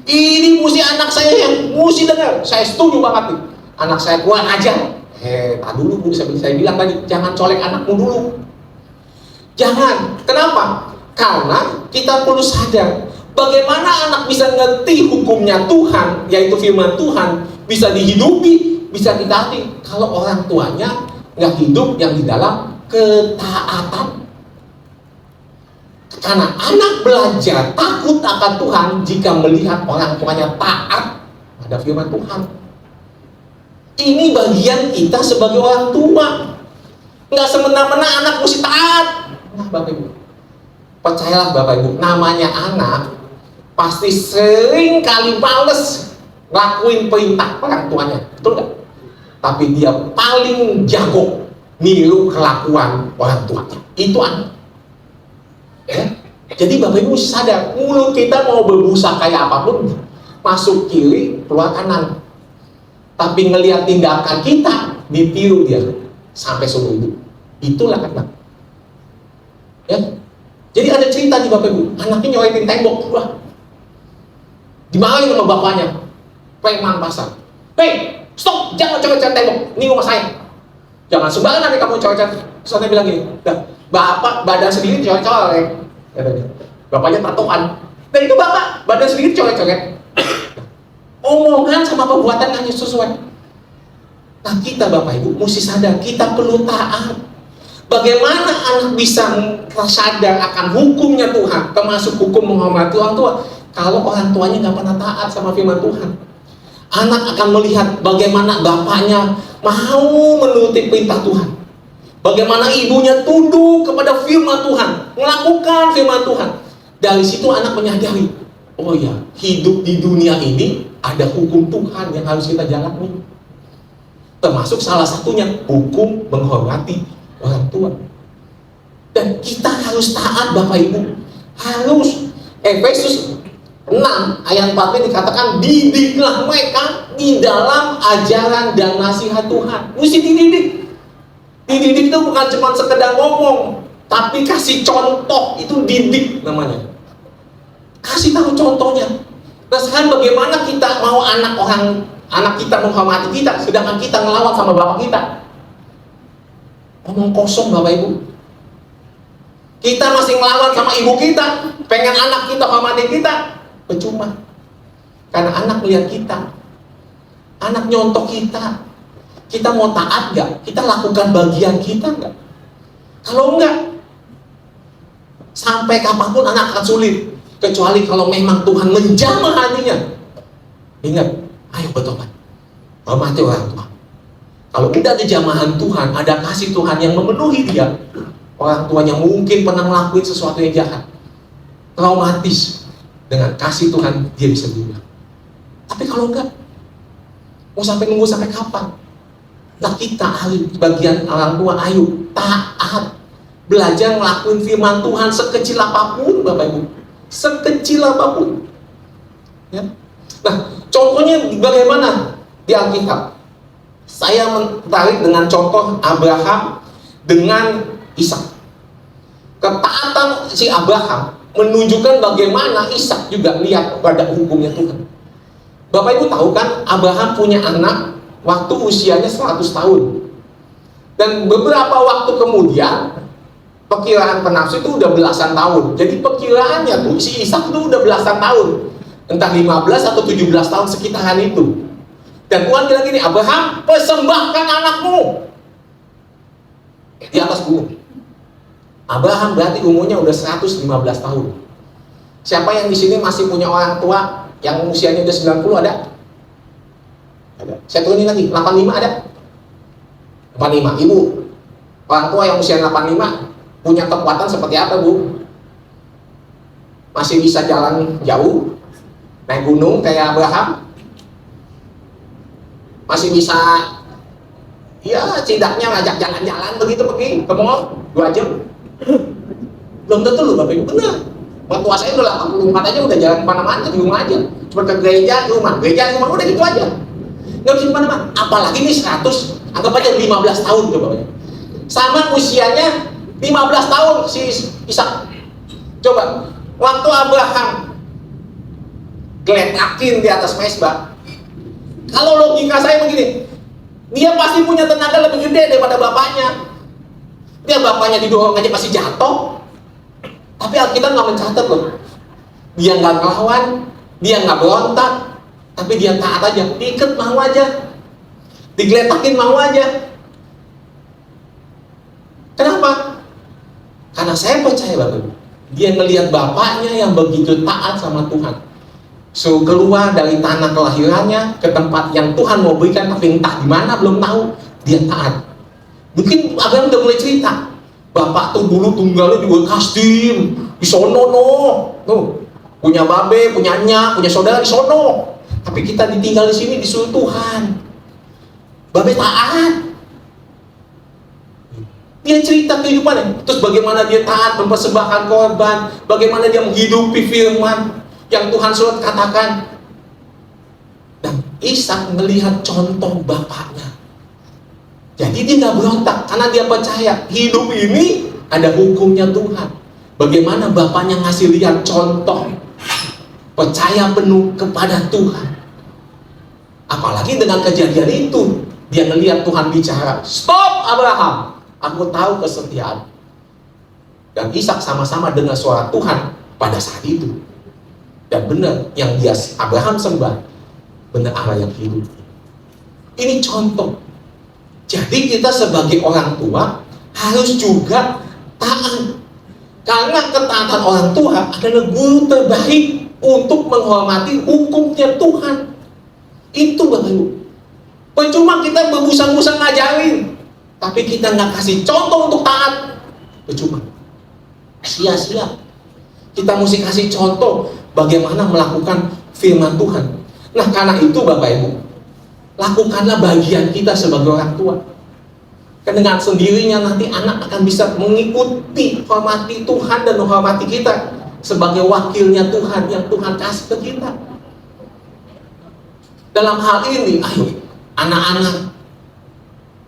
Ini mesti anak saya yang mesti dengar. Saya setuju banget nih. Anak saya kurang ajar. Tak dulu Bu, saya bilang tadi, jangan colek anakmu dulu. Jangan. Kenapa? Karena kita perlu sadar bagaimana anak bisa ngerti hukumnya Tuhan, yaitu firman Tuhan, bisa dihidupi, bisa ditaati kalau orang tuanya nggak hidup yang di dalam ketaatan. Karena anak belajar takut akan Tuhan jika melihat orang tuanya taat pada firman Tuhan. Ini bagian kita sebagai orang tua. Nggak semena-mena anak mesti taat. Nah Bapak Ibu, percayalah Bapak Ibu, namanya anak pasti sering kali males ngelakuin perintah orang tuanya, betul nggak? Tapi dia paling jago niru kelakuan orang tuanya. Itu anak. Ya? Jadi Bapak Ibu sadar, mulut kita mau berbusa kayak apapun, masuk kiri, keluar kanan. Tapi ngelihat tindakan kita, ditiru dia sampai seumur hidup. Itulah anak. Ya? Jadi ada cerita di Bapak Ibu, anaknya nyoretin tembok, wah, dimarahin sama bapaknya, preman pasar. Hei, stop, jangan coret-coret tembok, ini rumah saya. Jangan sembarangan nih kamu coret-coret. Terus dia bilang gini, bapak badan sendiri coret-coret. Bapaknya tatoan. Dan itu bapak badan sendiri coret-coret. Omongan sama perbuatan hanya sesuai. Nah kita Bapak Ibu mesti sadar, kita perlu taat. Bagaimana anak bisa sadar akan hukumnya Tuhan, termasuk hukum menghormati orang tua, kalau orang tuanya nggak pernah taat sama firman Tuhan? Anak akan melihat bagaimana bapaknya mau menuruti perintah Tuhan, bagaimana ibunya tunduk kepada firman Tuhan, melakukan firman Tuhan. Dari situ anak menyadari, oh ya, hidup di dunia ini ada hukum Tuhan yang harus kita jalani. Termasuk salah satunya hukum menghormati orang tua. Dan kita harus taat Bapak Ibu. Harus. Efesus 6 ayat 4 dikatakan, didiklah mereka di dalam ajaran dan nasihat Tuhan. Mesti dididik. Dididik itu bukan cuma sekedar ngomong, tapi kasih contoh. Itu didik namanya. Kasih tahu contohnya. Nah sekarang bagaimana kita mau anak kita menghormati kita, sedangkan kita ngelawan sama bapak kita? Ngomong kosong Bapak Ibu. Kita masih ngelawan sama ibu kita, pengen anak kita hormati kita, percuma. Karena anak melihat kita, anak nyontok kita. Kita mau taat gak? Kita lakukan bagian kita gak? Kalau enggak, sampai kapanpun anak akan sulit. Kecuali kalau memang Tuhan menjamah hatinya. Ingat, ayo bertobat, hormati orang tua. Kalau udah ada jamahan Tuhan, ada kasih Tuhan yang memenuhi dia, orang tuanya mungkin pernah ngelakuin sesuatu yang jahat, traumatis, dengan kasih Tuhan dia bisa berubah. Tapi kalau enggak, mau nunggu sampai kapan? Nah kita harus bagian orang tua, ayo taat, belajar ngelakuin firman Tuhan sekecil apapun Bapak Ibu, sekecil apapun. Ya. Nah contohnya bagaimana di Alkitab? Saya tertarik dengan contoh Abraham dengan Ishak. Ketaatan si Abraham menunjukkan bagaimana Ishak juga lihat pada hukumnya Tuhan. Bapak Ibu tahu kan, Abraham punya anak waktu usianya 100 tahun. Dan beberapa waktu kemudian, perkiraan penafsir itu udah belasan tahun. Jadi perkiraannya tuh si Ishak itu udah belasan tahun. Entah 15 atau 17 tahun sekitaran itu. Dan Tuhan bilang gini, Abraham, persembahkan anakmu di atas gunung. Abraham berarti umurnya udah 115 tahun. Siapa yang di sini masih punya orang tua yang usianya udah 90 ada? Ada. Saya turunin lagi, 85 ada? 85, ibu. Orang tua yang usia 85 punya kekuatan seperti apa, Bu? Masih bisa jalan jauh, naik gunung kayak Abraham? Masih bisa, ya tidaknya ngajak jalan-jalan begitu pergi ke mall 2 jam? Belum tentu loh Bapak Ibu, benar. Mertua saya udah 84 aja udah jalan kemana-mana di rumah aja. Cuma ke gereja, di rumah, udah gitu aja. Nggak bisa kemana-mana. Apalagi nih 100, anggap aja 15 tahun tuh Bapak Ibu. Sama usianya 15 tahun si Ishak. Coba, waktu Abraham geletakin di atas mezbah, kalau logika saya begini, dia pasti punya tenaga lebih gede daripada bapaknya. Dia bapaknya didorong aja pasti jatuh. Tapi Alkitab nggak mencatat loh. Dia nggak ngelawan, dia nggak berontak, tapi dia taat aja. Diikat mau aja, digeletakin mau aja. Kenapa? Karena saya percaya Bapak, dia ngelihat bapaknya yang begitu taat sama Tuhan. So keluar dari tanah kelahirannya ke tempat yang Tuhan mau berikan, tapi entah di mana belum tahu. Dia taat. Mungkin Abraham udah mulai cerita, bapak tuh dulu tunggalnya juga Kasdim di sono no, punya babe, punya nyak, punya saudara di sono. Tapi kita ditinggal di sini disuruh Tuhan. Babe taat. Dia cerita kehidupannya. Terus bagaimana dia taat mempersembahkan korban, bagaimana dia menghidupi firman yang Tuhan suruh katakan. Dan Ishak melihat contoh bapaknya. Jadi dia nggak berontak karena dia percaya hidup ini ada hukumnya Tuhan. Bagaimana bapaknya ngasih lihat contoh percaya penuh kepada Tuhan. Apalagi dengan kejadian itu dia ngelihat Tuhan bicara, stop Abraham, aku tahu kesetiaan. Dan Ishak sama-sama dengar suara Tuhan pada saat itu. Dan benar yang dia Abraham sembah, benar Allah yang hidup. Ini contoh. Jadi kita sebagai orang tua harus juga taat. Karena ketaatan orang tua adalah guru terbaik untuk menghormati hukumnya Tuhan. Itu Bapak Ibu. Percuma kita berbusa-busa ngajarin, tapi kita nggak kasih contoh untuk taat. Percuma. Sia-sia. Kita mesti kasih contoh bagaimana melakukan firman Tuhan. Nah karena itu Bapak Ibu, lakukanlah bagian kita sebagai orang tua. Karena dengan sendirinya nanti anak akan bisa mengikuti, hormati Tuhan dan menghormati kita sebagai wakilnya Tuhan yang Tuhan kasih ke kita. Dalam hal ini, ayo anak-anak,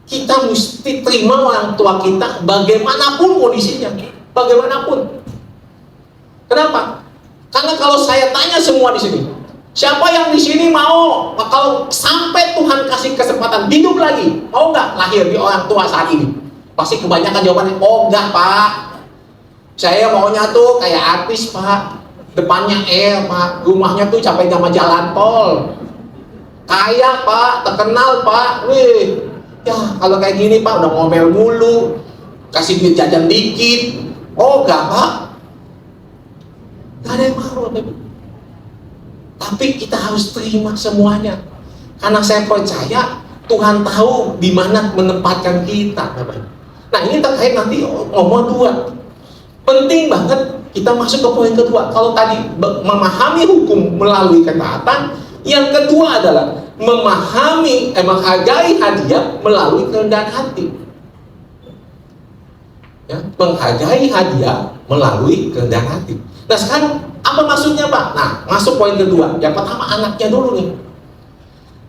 kita mesti terima orang tua kita bagaimanapun kondisinya, bagaimanapun. Kenapa? Karena kalau saya tanya semua di sini, siapa yang di sini mau kalau sampai Tuhan kasih kesempatan hidup lagi, mau nggak lahir di orang tua saat ini? Pasti kebanyakan jawabannya, oh enggak Pak. Saya maunya tuh kayak artis Pak, depannya Pak, rumahnya tuh sampai sama jalan tol, kaya Pak, terkenal Pak. Wih, ya kalau kayak gini Pak udah ngomel mulu, kasih duit jajan dikit. Oh enggak Pak, nggak ada yang mau Bapak Ibu. Tapi kita harus terima semuanya. Karena saya percaya Tuhan tahu di mana menempatkan kita. Nah ini terkait nanti nomor 2. Penting banget kita masuk ke poin kedua. Kalau tadi memahami hukum melalui ketaatan, yang kedua adalah menghargai hadiah melalui kerendahan hati. Ya, menghargai hadiah melalui kerendahan hati. Nah sekarang apa maksudnya Pak? Nah masuk poin kedua. Yang pertama anaknya dulu nih.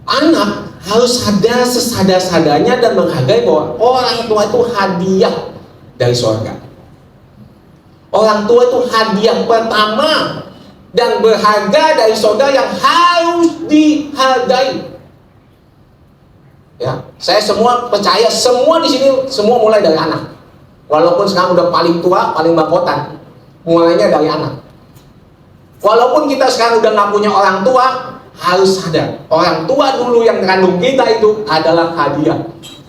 Anak harus sadar sesadar-sadarnya dan menghargai bahwa orang tua itu hadiah dari surga. Orang tua itu hadiah pertama dan berharga dari surga yang harus dihargai. Ya, saya semua percaya semua di sini semua mulai dari anak. Walaupun sekarang udah paling tua, paling bangkotan, mulainya dari anak. Walaupun kita sekarang udah nggak punya orang tua, harus sadar orang tua dulu yang mengandung kita itu adalah hadiah.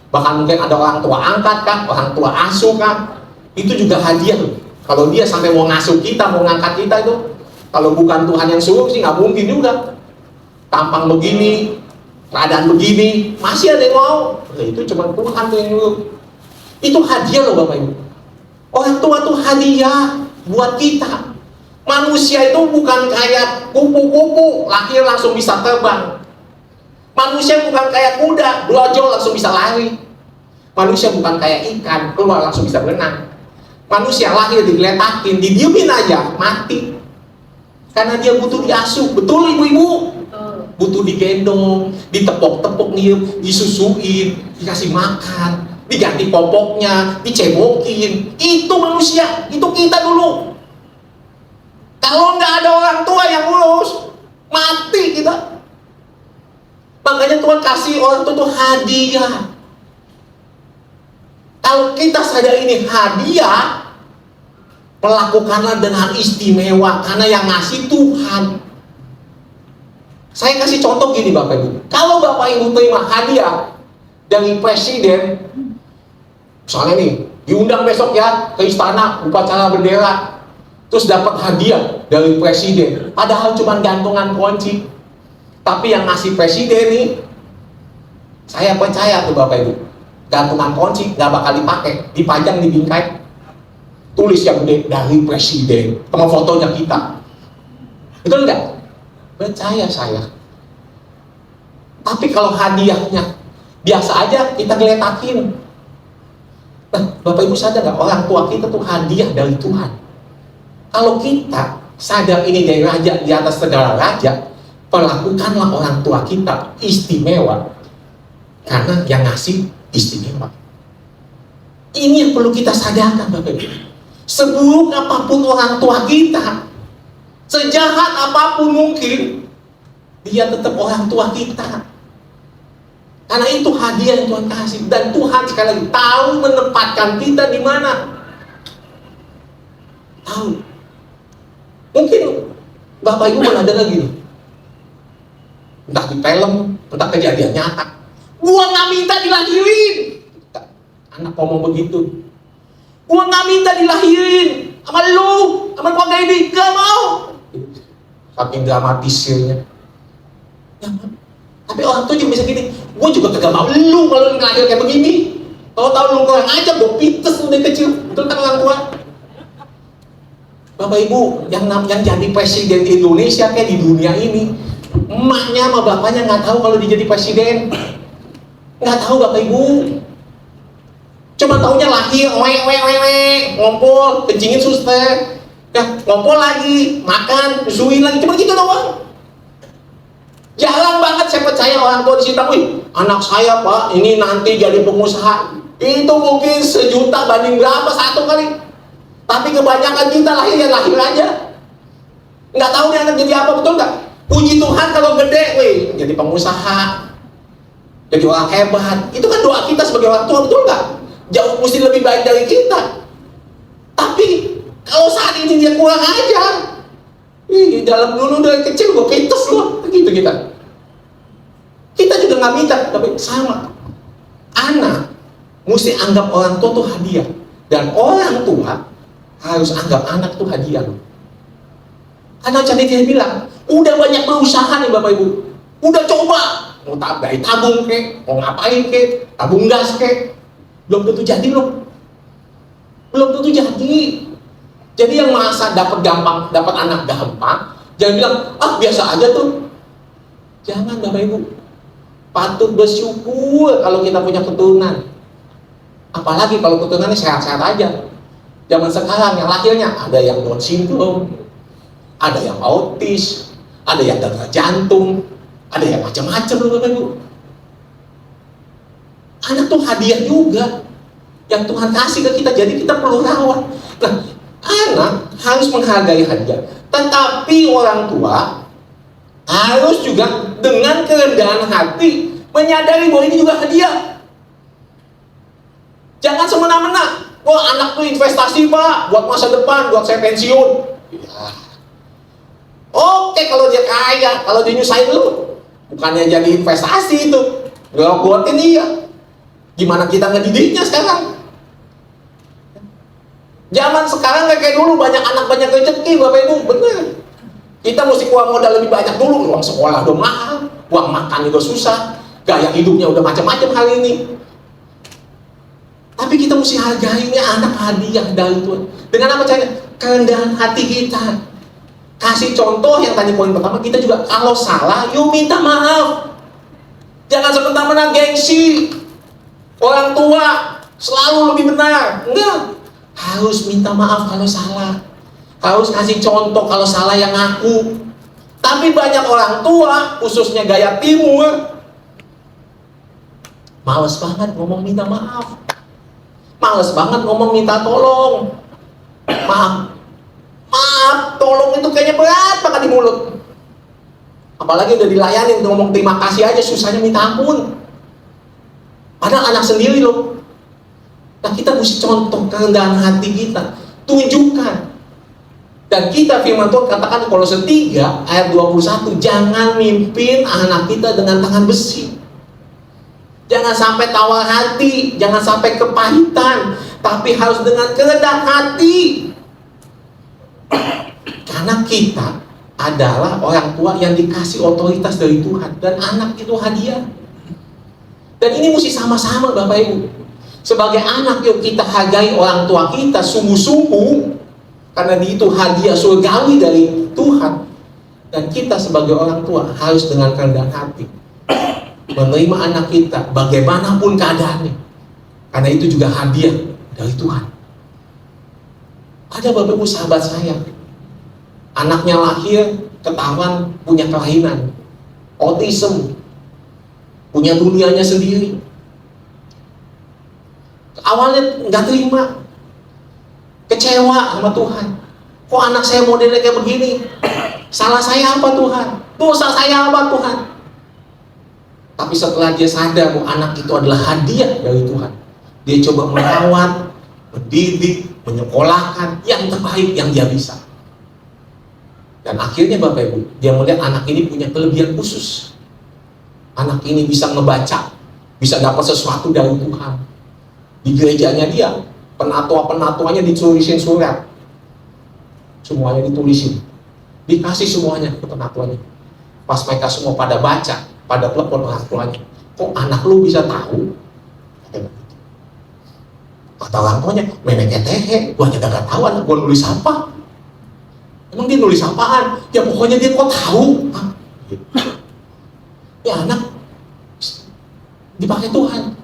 Bahkan mungkin ada orang tua angkat kah, orang tua asuh kah, itu juga hadiah. Kalau dia sampai mau ngasuh kita, mau ngangkat kita itu, kalau bukan Tuhan yang suruh sih nggak mungkin juga. Tampang begini, keadaan begini, masih ada yang mau. Nah, itu cuma Tuhan tuh yang dulu. Itu hadiah loh Bapak Ibu. Orang tua tuh hadiah buat kita. Manusia itu bukan kayak kupu-kupu, lahir langsung bisa terbang. Manusia bukan kayak kuda, brojol langsung bisa lari. Manusia bukan kayak ikan, keluar langsung bisa berenang. Manusia lahir digeletakin, didiemin aja, mati. Karena dia butuh diasuh, betul ibu-ibu? Butuh digendong, ditepok-tepok nih, disusuin, dikasih makan, diganti popoknya, dicebokin. Itu manusia, itu kita dulu. Kalau nggak ada orang tua yang ngurus, mati kita. Makanya Tuhan kasih orang tua itu hadiah. Kalau kita sadar ini hadiah, melakukanlah dengan istimewa, karena yang ngasih Tuhan. Saya kasih contoh gini Bapak Ibu. Kalau Bapak Ibu terima hadiah dari presiden, misalnya nih, diundang besok ya ke istana upacara bendera, terus dapat hadiah dari presiden, padahal cuma gantungan kunci. Tapi yang ngasih presiden nih, saya percaya tuh Bapak Ibu, gantungan kunci nggak bakal dipakai, dipajang di bingkai, tulis yang gede dari presiden, sama fotonya kita. Betul nggak? Percaya saya. Tapi kalau hadiahnya biasa aja, kita geletakin. Nah, Bapak Ibu sadar nggak, orang tua kita tuh hadiah dari Tuhan. Kalau kita sadar ini dari raja di atas segala raja, perlakukanlah orang tua kita istimewa, karena yang ngasih istimewa. Ini yang perlu kita sadarkan Bapak Ibu. Seburuk apapun orang tua kita, sejahat apapun mungkin, dia tetap orang tua kita. Karena itu hadiah yang Tuhan kasih. Dan Tuhan sekali lagi tahu menempatkan kita di mana. Tahu. Mungkin Bapak Ibu pernah dengar gini, entah di film, entah kejadian nyata, gua nggak minta dilahirin. Anak ngomong begitu, gua nggak minta dilahirin sama lu, sama keluarga ini, gak mau. Saking dramatisirnya. Ya, tapi orang tua juga bisa gini, gue juga kagak mau lu kalau ngelahir kayak begini. Tahu-tahu lu kurang aja, gue pites lu dari kecil. Betul kan orang tua? Bapak Ibu yang jadi presiden di Indonesia kayak di dunia ini, emaknya sama bapaknya nggak tahu kalau dia jadi presiden. Nggak tahu Bapak Ibu. Cuma taunya lahir, ngompol, kencingin suster, ngompol lagi, makan, susuin lagi, cuma gitu doang. Jarang banget saya percaya orang tua di sini, wih, anak saya Pak, ini nanti jadi pengusaha. Itu mungkin 1 juta banding berapa, 1 kali. Tapi kebanyakan kita lahir ya lahir aja. Nggak tahu nih anak jadi apa, betul nggak? Puji Tuhan kalau gede, wih, jadi pengusaha, jadi orang hebat. Itu kan doa kita sebagai orang tua, betul nggak? Jauh mesti lebih baik dari kita. Tapi kalau saat ini dia kurang aja, dalam dulu dari kecil gue pites loh, gitu kita. Kita juga nggak minta, tapi sama. Anak mesti anggap orang tua tuh hadiah, dan orang tua harus anggap anak tuh hadiah. Karena jadi dia bilang, udah banyak berusaha nih Bapak Ibu, udah coba, mau tabung kek, mau ngapain kek, tabung gas kek, belum tentu jadi loh, belum tentu jadi. Jadi yang masa dapat gampang, dapat anak gampang, jangan bilang, ah biasa aja tuh. Jangan Bapak Ibu, patut bersyukur kalau kita punya keturunan. Apalagi kalau keturunannya sehat-sehat aja. Zaman sekarang yang lahirnya ada yang Down syndrome, ada yang autis, ada yang gagal jantung, ada yang macam-macam loh Bapak Ibu. Anak tuh hadiah juga yang Tuhan kasih ke kita, jadi kita perlu rawat. Nah, anak harus menghargai hadiah, tetapi orang tua harus juga dengan kerendahan hati menyadari bahwa ini juga hadiah. Jangan semena-mena, wah anak tuh investasi Pak, buat masa depan, buat saya pensiun. Ya. Oke kalau dia kaya, kalau dia nyusahin lu, bukannya jadi investasi itu, buatin dia. Gimana kita ngedidiknya sekarang? Zaman sekarang kayak dulu, banyak anak banyak rezeki Bapak Ibu, bener. Kita mesti keluar modal lebih banyak dulu, uang sekolah udah mahal, uang makan juga susah. gaya hidupnya udah macam-macam hari ini. Tapi kita mesti hargai ini anak hadiah dari Tuhan. Dengan apa caranya? Kerendahan hati kita. Kasih contoh yang tadi poin pertama, kita juga kalau salah, yuk minta maaf. Jangan sementara gengsi. Orang tua selalu lebih benar. Enggak. Harus minta maaf kalau salah. Harus kasih contoh kalau salah yang ngaku. Tapi banyak orang tua, khususnya gaya timur, males banget ngomong minta maaf. Males banget ngomong minta tolong. Maaf, tolong itu kayaknya berat banget di mulut. Apalagi udah dilayanin, ngomong terima kasih aja susahnya minta ampun. Padahal anak sendiri loh. Nah kita mesti contoh kerendahan hati kita. Tunjukkan. Dan kita firman Tuhan katakan di Kolose 3 ayat 21, jangan mimpin anak kita dengan tangan besi. Jangan sampai tawar hati, jangan sampai kepahitan, tapi harus dengan kerendahan hati. Karena kita adalah orang tua yang dikasih otoritas dari Tuhan, dan anak itu hadiah. Dan ini mesti sama-sama Bapak Ibu. Sebagai anak, yuk kita hargai orang tua kita sungguh-sungguh, karena itu hadiah surgawi dari Tuhan. Dan kita sebagai orang tua harus dengan kerendahan hati menerima anak kita bagaimanapun keadaannya, karena itu juga hadiah dari Tuhan. Ada Bapak Ibu sahabat saya, anaknya lahir ketahuan punya kelainan, autism, punya dunianya sendiri. Awalnya nggak terima, kecewa sama Tuhan. Kok anak saya modelnya kayak begini? Salah saya apa Tuhan? Dosa saya apa Tuhan? Tapi setelah dia sadar bahwa anak itu adalah hadiah dari Tuhan, dia coba merawat, mendidik, menyekolahkan yang terbaik yang dia bisa. Dan akhirnya Bapak Ibu, dia melihat anak ini punya kelebihan khusus. Anak ini bisa ngebaca, bisa dapat sesuatu dari Tuhan. Di gerejanya dia, penatua-penatuanya ditulisin surat. Semuanya ditulisin. Dikasih semuanya ke penatuanya. Pas mereka semua pada baca, pada telepon orang tuanya, kok anak lu bisa tahu? Kata orang tuanya, memangnya tehe, gua aja gak tahu anak gua nulis apa. Emang dia nulis apaan? Ya pokoknya dia kok tahu. Ya anak dipakai Tuhan.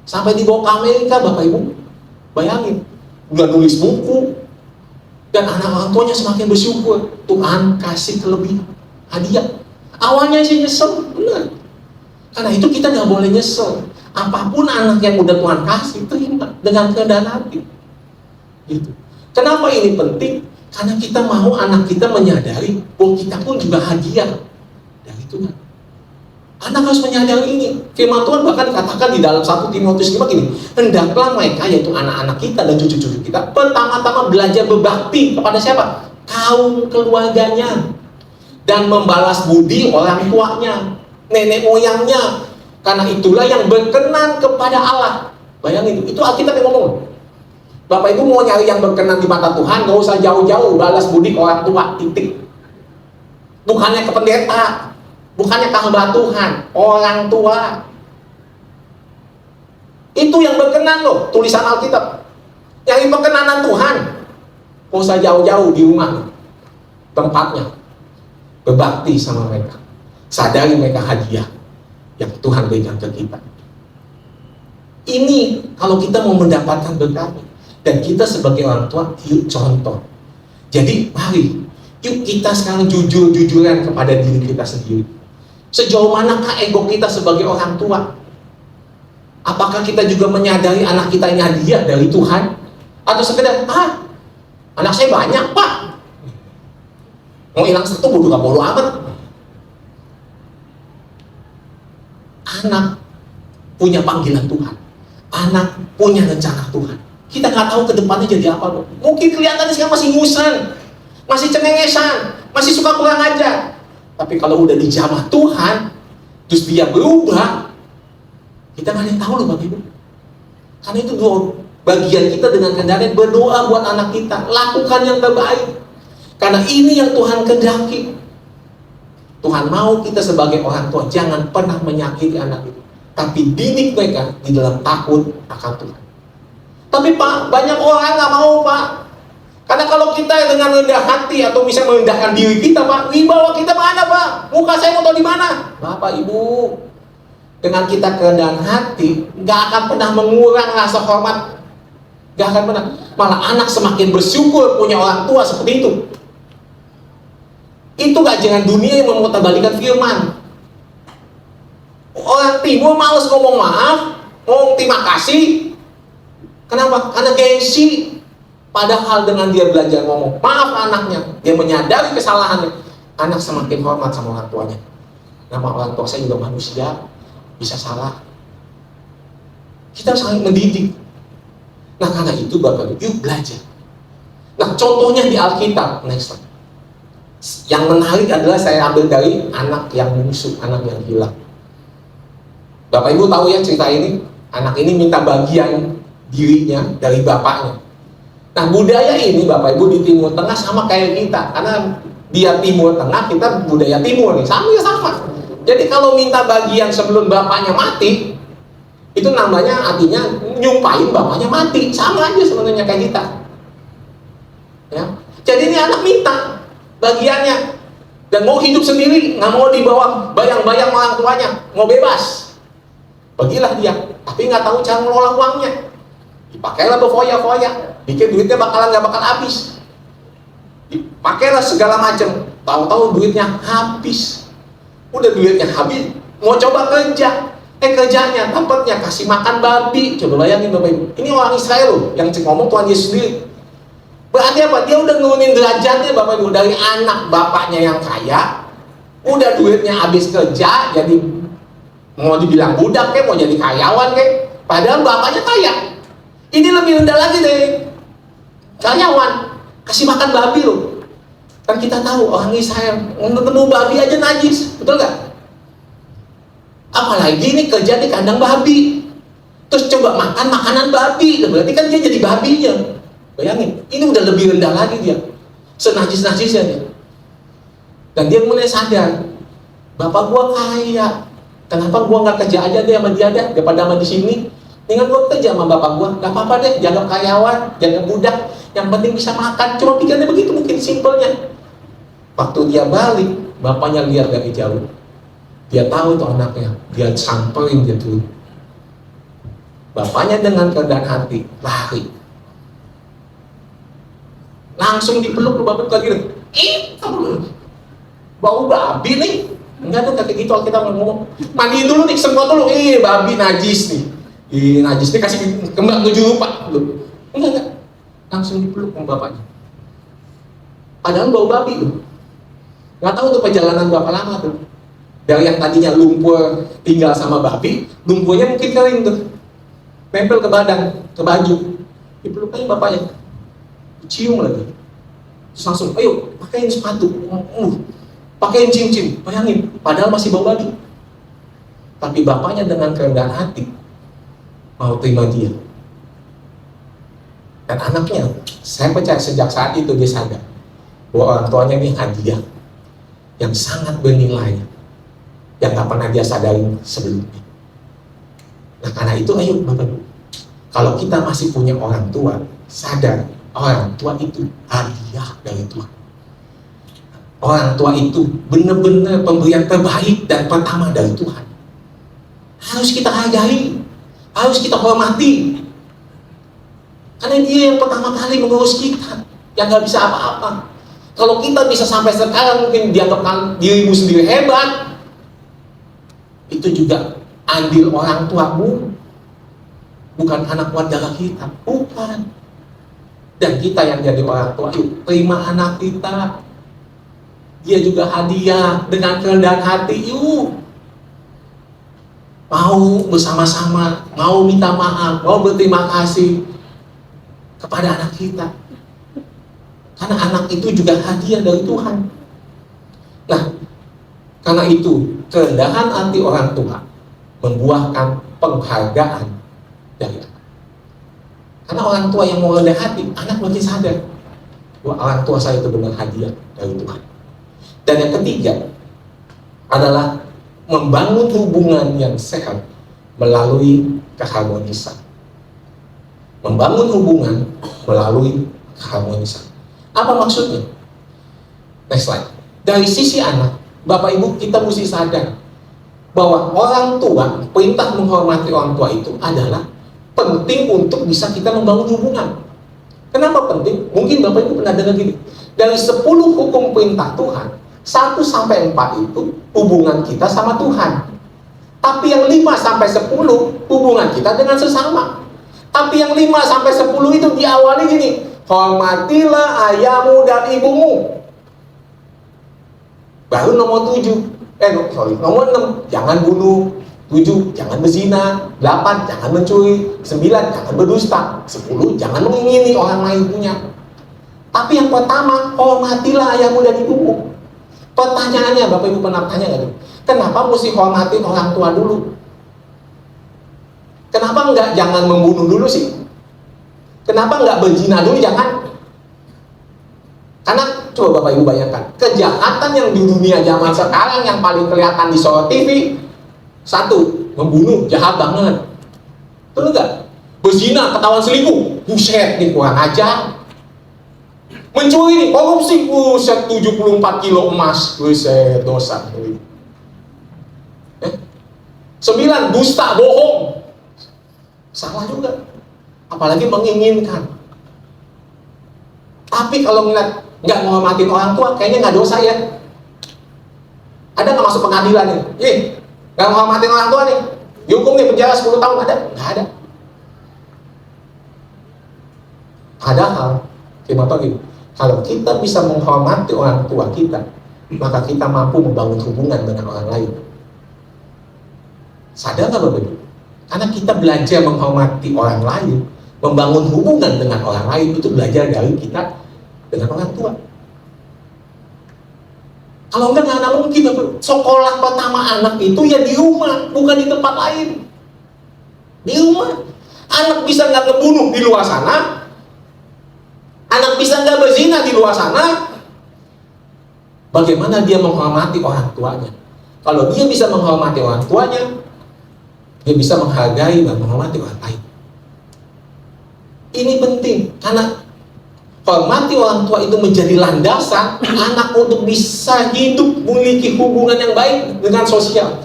Sampai dibawa ke Amerika Bapak Ibu. Bayangin, udah nulis buku. Dan anak orang tuanya semakin bersyukur. Tuhan kasih kelebihan, hadiah. Awalnya sih nyesel, benar. Karena itu kita gak boleh nyesel. Apapun anak yang udah Tuhan kasih, terima dengan kerendahan hati. Gitu. Kenapa ini penting? Karena kita mau anak kita menyadari bahwa kita pun juga hadiah dari Tuhan. Anak harus menyadari ini. Firman Tuhan bahkan dikatakan di dalam 1 Timotius 5 gini, hendaklah mereka, yaitu anak-anak kita dan cucu-cucu kita, pertama-tama belajar berbakti kepada siapa? Kaum keluarganya. Dan membalas budi orang tuanya, nenek moyangnya. Karena itulah yang berkenan kepada Allah. Bayangin itu Alkitab yang ngomong. Bapak Ibu mau nyari yang berkenan di mata Tuhan, gak usah jauh-jauh balas budi ke orang tua, titik. Bukannya ke pendeta, bukannya ke hamba Tuhan, orang tua. Itu yang berkenan loh, tulisan Alkitab. Yang berkenanan Tuhan, gak usah jauh-jauh di rumah, tempatnya. Berbakti sama mereka, sadari mereka hadiah yang Tuhan berikan ke kita. Ini kalau kita mau mendapatkan berkat, dan kita sebagai orang tua, yuk contoh. Jadi mari, yuk kita sekarang jujur-jujuran kepada diri kita sendiri. Sejauh manakah ego kita sebagai orang tua? Apakah kita juga menyadari anak kita ini hadiah dari Tuhan? Atau sekedar, anak saya banyak Pak, mau hilang satu bodoh amat. Anak punya panggilan Tuhan, anak punya rencana Tuhan. Kita nggak tahu ke depannya jadi apa loh. Mungkin kelihatannya sekarang masih ngusan, masih cengengesan, masih suka kurang ajar. Tapi kalau udah dijamah Tuhan, terus dia berubah, kita nggak ada yang tahu loh Bapak Ibu. Karena itu dua bagian kita dengan kendali berdoa buat anak kita, lakukan yang terbaik. Karena ini yang Tuhan kehendaki. Tuhan mau kita sebagai orang tua jangan pernah menyakiti anak itu, tapi didik mereka di dalam takut akan Tuhan. Tapi Pak, banyak orang nggak mau Pak. Karena kalau kita dengan rendah hati atau bisa merendahkan diri kita Pak, wibawa kita mana Pak? Muka saya mau tahu di mana? Bapak Ibu, dengan kita kerendahan hati, nggak akan pernah mengurang rasa hormat. Nggak akan pernah. Malah anak semakin bersyukur punya orang tua seperti itu. Itu ajaran dunia yang memutarbalikan firman. Orang timur males ngomong maaf, ngomong terima kasih. Kenapa? Karena gengsi. Padahal dengan dia belajar ngomong maaf anaknya, dia menyadari kesalahannya, anak semakin hormat sama orang tuanya. Nama orang tua saya juga manusia, bisa salah. Kita saling mendidik. Nah karena itu Bapak Ibu, yuk belajar. Nah contohnya di Alkitab, next slide. Yang menarik adalah saya ambil dari anak yang busuk, anak yang hilang. Bapak Ibu tahu ya cerita ini, anak ini minta bagian dirinya dari bapaknya. Nah budaya ini Bapak Ibu di Timur Tengah sama kayak kita, karena dia Timur Tengah, kita budaya Timur nih, sama. Jadi kalau minta bagian sebelum bapaknya mati, itu namanya artinya nyumpahin bapaknya mati, sama aja sebenarnya kayak kita. Ya, jadi ini anak minta bagiannya dan mau hidup sendiri, nggak mau dibawa bayang-bayang orang tuanya, mau bebas. Pergilah dia, tapi nggak tahu cara ngelola uangnya. Dipakailah berfoya-foya, pikir duitnya bakalan nggak bakal habis. Dipakailah segala macam, tahu-tahu duitnya habis. Udah duitnya habis, mau coba kerja, kerjanya dapatnya kasih makan babi. Coba bayangin Bapak Ibu, ini orang Israel loh, yang ngomong Tuhan Yesus sendiri. Berarti apa? Dia udah nurunin derajatnya Bapak Ibu, dari anak bapaknya yang kaya, udah duitnya habis kerja, jadi mau dibilang budak kayak, mau jadi karyawan kayak, padahal bapaknya kaya. Ini lebih rendah lagi deh, karyawan, kasih makan babi loh. Kan kita tahu orang Israel ketemu babi aja najis, betul nggak? Apalagi ini kerja di kandang babi, terus coba makan makanan babi, berarti kan dia jadi babinya. Bayangin, ini udah lebih rendah lagi dia, senajis-najisnya dia. Dan dia mulai sadar, bapak gua kaya, kenapa gua nggak kerja aja deh sama dia deh, daripada sama di sini. Dengan gua kerja sama bapak gua, nggak apa-apa deh, jaga karyawan, jaga budak, yang penting bisa makan. Cuma pikirnya begitu, mungkin simpelnya. Waktu dia balik, bapaknya lihat dari jauh. Dia tahu itu anaknya, dia samperin dia tuh. Bapaknya dengan kerendahan hati lari, langsung dipeluk lu bapak lagi. Bau babi nih. Enggak tuh kayak gitu kita ngomong. Mandiin dulu nih, semprot dulu. Babi najis nih. Najis nih, kasih kembang 7 rupa. Enggak. Langsung dipeluk sama bapaknya. Padahal bau babi loh. Nggak tahu tuh perjalanan berapa lama tuh. Dari yang tadinya lumpur tinggal sama babi, lumpurnya mungkin kering tuh. Nempel ke badan, ke baju. Dipeluk aja bapaknya. Cium lagi. Terus langsung, ayo pakaiin sepatu. Pakaiin cincin. Bayangin, padahal masih bau babi. Tapi bapaknya dengan kerendahan hati mau terima dia. Dan anaknya, saya percaya sejak saat itu dia sadar bahwa orang tuanya ini hadiah yang sangat bernilai, yang gak pernah dia sadari sebelumnya. Nah karena itu ayo Bapak Ibu, kalau kita masih punya orang tua, sadar orang tua itu hadiah dari Tuhan. Orang tua itu benar-benar pemberian terbaik dan pertama dari Tuhan. Harus kita hargai, harus kita hormati. Karena dia yang pertama kali mengurus kita, yang gak bisa apa-apa. Kalau kita bisa sampai sekarang mungkin dianggap dirimu sendiri hebat, itu juga andil orang tuamu, bukan anak warga kita, bukan. Dan kita yang jadi orang tua, yuk terima anak kita. Dia juga hadiah dengan kerendahan hati, yuk. Mau bersama-sama, mau minta maaf, mau berterima kasih kepada anak kita. Karena anak itu juga hadiah dari Tuhan. Nah, karena itu kerendahan hati orang tua membuahkan penghargaan dari anak. Karena orang tua yang mau rendah hati, anak makin sadar bahwa orang tua saya itu benar hadiah dari Tuhan. Dan yang ketiga, adalah membangun hubungan yang sehat melalui keharmonisan. Membangun hubungan melalui keharmonisan. Apa maksudnya? Next slide. Dari sisi anak, Bapak Ibu, kita mesti sadar bahwa orang tua, perintah menghormati orang tua itu adalah penting untuk bisa kita membangun hubungan. Kenapa penting? Mungkin Bapak Ibu pernah dengar gini. Dari 10 hukum perintah Tuhan, 1 sampai 4 itu hubungan kita sama Tuhan. Tapi yang 5 sampai 10 hubungan kita dengan sesama. Tapi yang 5 sampai 10 itu diawali gini, hormatilah ayahmu dan ibumu. Baru nomor nomor 6, jangan bunuh. 7, jangan berzina. 8, jangan mencuri. 9, jangan berdusta. 10, jangan mengingini orang lain punya. Tapi yang pertama, hormatilah ayahmu dan ibumu. Pertanyaannya, Bapak Ibu pernah tanya nggak? Kenapa mesti hormati orang tua dulu? Kenapa nggak jangan membunuh dulu sih? Kenapa nggak berzina dulu? Jangan. Karena coba Bapak Ibu bayangkan, kejahatan yang di dunia zaman sekarang yang paling kelihatan di sorot TV, 1, membunuh, jahat banget. Betul nggak? Berzina, ketahuan selingkuh, buset, nih kurang ajar. Mencuri nih, korupsi, buset, 74 kilo emas, buset, dosa. 9, dusta, bohong. Salah juga. Apalagi menginginkan. Tapi kalau ngeliat nggak menghormatin orang tua, kayaknya nggak dosa ya. Ada nggak masuk pengadilan nih? Nggak menghormatin orang tua nih, dihukum nih penjara 10 tahun, ada? Nggak ada. Padahal, kalau kita bisa menghormati orang tua kita, maka kita mampu membangun hubungan dengan orang lain. Sadar nggak Bapak Ibu? Karena kita belajar menghormati orang lain, membangun hubungan dengan orang lain, itu belajar dari kita dengan orang tua. Kalau enggak, nggak mungkin. Sekolah pertama anak itu ya di rumah, bukan di tempat lain. Di rumah. Anak bisa nggak ngebunuh di luar sana, anak bisa nggak berzina di luar sana. Bagaimana dia menghormati orang tuanya? Kalau dia bisa menghormati orang tuanya, dia bisa menghargai dan menghormati orang lain. Ini penting, karena hormati orang tua itu menjadi landasan anak untuk bisa hidup memiliki hubungan yang baik dengan sosial.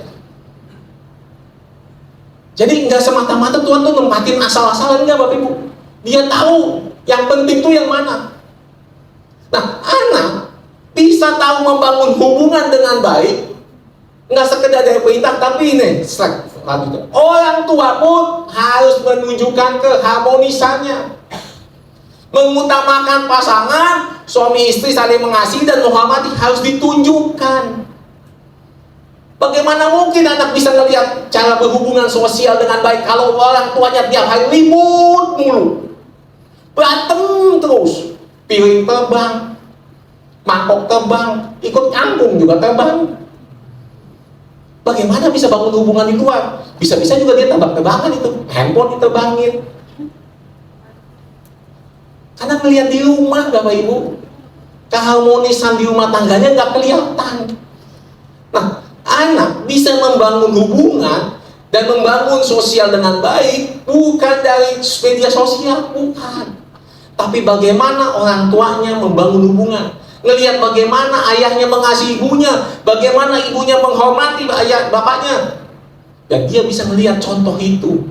Jadi nggak semata-mata Tuhan tuh nempatin asal-asalan, enggak Bapak Ibu. Dia tahu yang penting tuh yang mana. Nah, anak bisa tahu membangun hubungan dengan baik, nggak sekedar dari perintah, tapi ini orang tua pun harus menunjukkan keharmonisannya, mengutamakan pasangan, suami istri saling mengasihi dan menghormati harus ditunjukkan. Bagaimana mungkin anak bisa melihat cara berhubungan sosial dengan baik kalau orang tuanya tiap hari ribut mulu, berantem terus, piring terbang, mangkok terbang, ikut nyambung juga terbang. Bagaimana bisa bangun hubungan di luar? Bisa-bisa juga dia tebak-tebakan itu, handphone diterbangin. Karena melihat di rumah, Bapak Ibu, keharmonisan di rumah tangganya nggak kelihatan. Nah, anak bisa membangun hubungan dan membangun sosial dengan baik bukan dari media sosial, bukan. Tapi bagaimana orang tuanya membangun hubungan. Ngelihat bagaimana ayahnya mengasihi ibunya, bagaimana ibunya menghormati ayah bapaknya, dan dia bisa melihat contoh itu.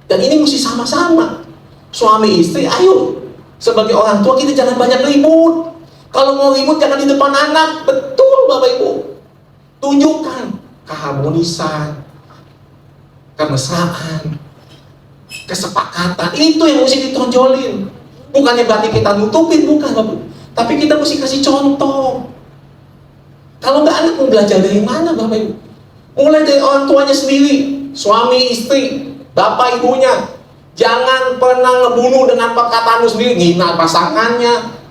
Dan ini mesti sama-sama. Suami istri, ayo sebagai orang tua kita jangan banyak ribut. Kalau mau ribut jangan di depan anak. Betul Bapak Ibu. Tunjukkan keharmonisan, kemesraan, kesepakatan. Itu yang mesti ditonjolin. Bukannya berarti kita nutupin, bukan Bapak. Tapi kita mesti kasih contoh. Kalau nggak, anak mau belajar dari mana Bapak Ibu? Mulai dari orang tuanya sendiri, suami istri, bapak ibunya. Jangan pernah ngebunuh dengan perkataanmu sendiri, ngina pasangannya.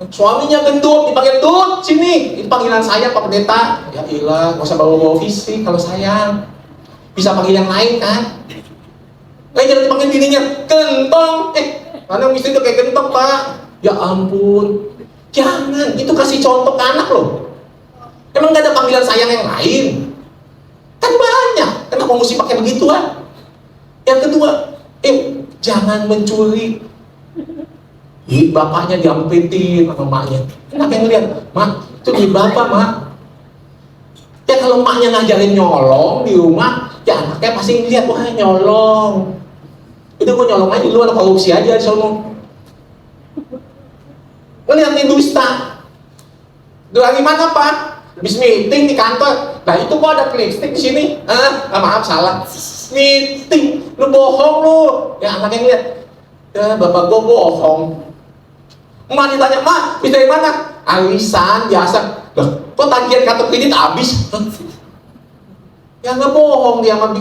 Suaminya gendut, dipanggil gendut, sini. Itu panggilan saya Pak Pendeta. Ya ilah, nggak usah bawa-bawa fisik kalau sayang. Bisa panggil yang lain kan? Jangan dipanggil bininya, gentong. Karena istri itu kayak gentong Pak. Ya ampun. Jangan, itu kasih contoh ke anak loh. Emang gak ada panggilan sayang yang lain? Kan banyak. Kenapa mesti pakai begituan? Yang kedua, jangan mencuri. Bapaknya diampetin sama maknya. Kenapa yang lihat? Mak, itu duit bapak, mak. Ya kalau maknya ngajarin nyolong di rumah, ya anaknya pasti ngeliat, wah nyolong. Udah gue nyolong aja, lu anak korupsi aja di sono. Ngeliat nih dusta. Dari mana pak? Habis meeting di kantor. Nah itu kok ada lipstick di sini? Maaf salah. Meeting, lu bohong lu. Ya anaknya ngeliat, ya bapak gue bohong. Emak ditanya, mak, bisa dari mana? Arisan biasa. Loh, kok tagihan kartu kredit habis? Ya nggak bohong dia sama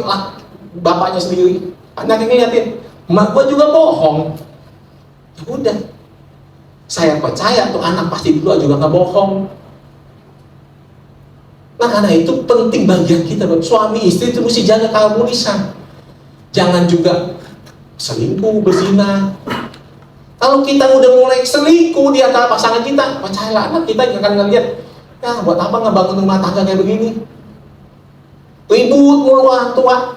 bapaknya sendiri. Anaknya ngeliatin, emak gue juga bohong. Ya udah, saya percaya tuh anak pasti dulu juga nggak bohong. Nah karena itu penting bagian kita, suami istri itu mesti jaga keharmonisan. Jangan juga selingkuh, berzina. Kalau kita udah mulai selingkuh di antara pasangan kita, percayalah anak kita yang akan ngeliat, ya buat apa ngebangun rumah tangga kayak begini? Ribut mulu orang tua,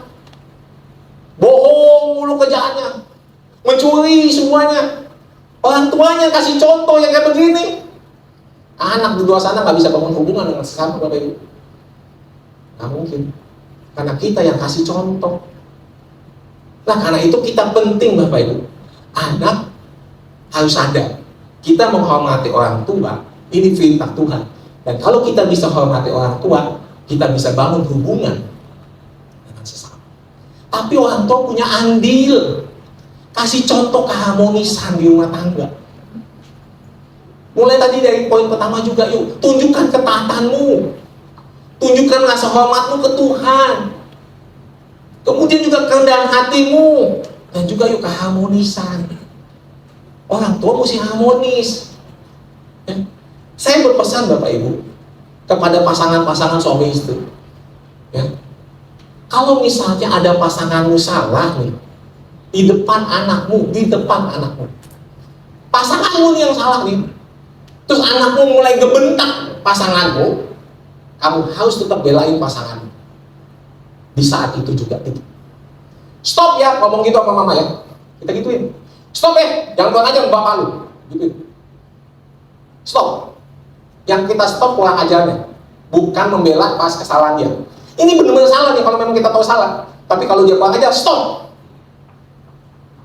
bohong mulu kerjaannya, mencuri semuanya. Orang tuanya kasih contoh yang kayak begini. Anak di luar sana nggak bisa bangun hubungan dengan sesama Bapak Ibu. Nggak mungkin, karena kita yang kasih contoh. Nah karena itu kita penting Bapak Ibu, anak harus sadar, kita menghormati orang tua, ini perintah Tuhan. Dan kalau kita bisa hormati orang tua, kita bisa bangun hubungan dengan sesama. Tapi orang tua punya andil, kasih contoh keharmonisan di rumah tangga. Mulai tadi dari poin pertama juga, yuk tunjukkan ketaatanmu, tunjukkan rasa hormatmu ke Tuhan. Kemudian juga kerendahan hatimu, dan juga yuk keharmonisan. Orang tua mesti harmonis. Ya. Saya berpesan Bapak Ibu kepada pasangan-pasangan suami istri. Ya. Kalau misalnya ada pasanganmu salah nih di depan anakmu, pasanganmu nih yang salah nih, terus anakmu mulai ngebentak pasanganmu, kamu harus tetap belain pasanganmu. Di saat itu juga gitu. Stop ya ngomong gitu sama mama ya. Kita gituin. Stop jangan kurang ajar bapak lu. Gitu. Stop. Yang kita stop kurang ajarnya, bukan membela pas kesalahan dia. Ini benar-benar salah nih kalau memang kita tahu salah. Tapi kalau dia kurang ajar, stop.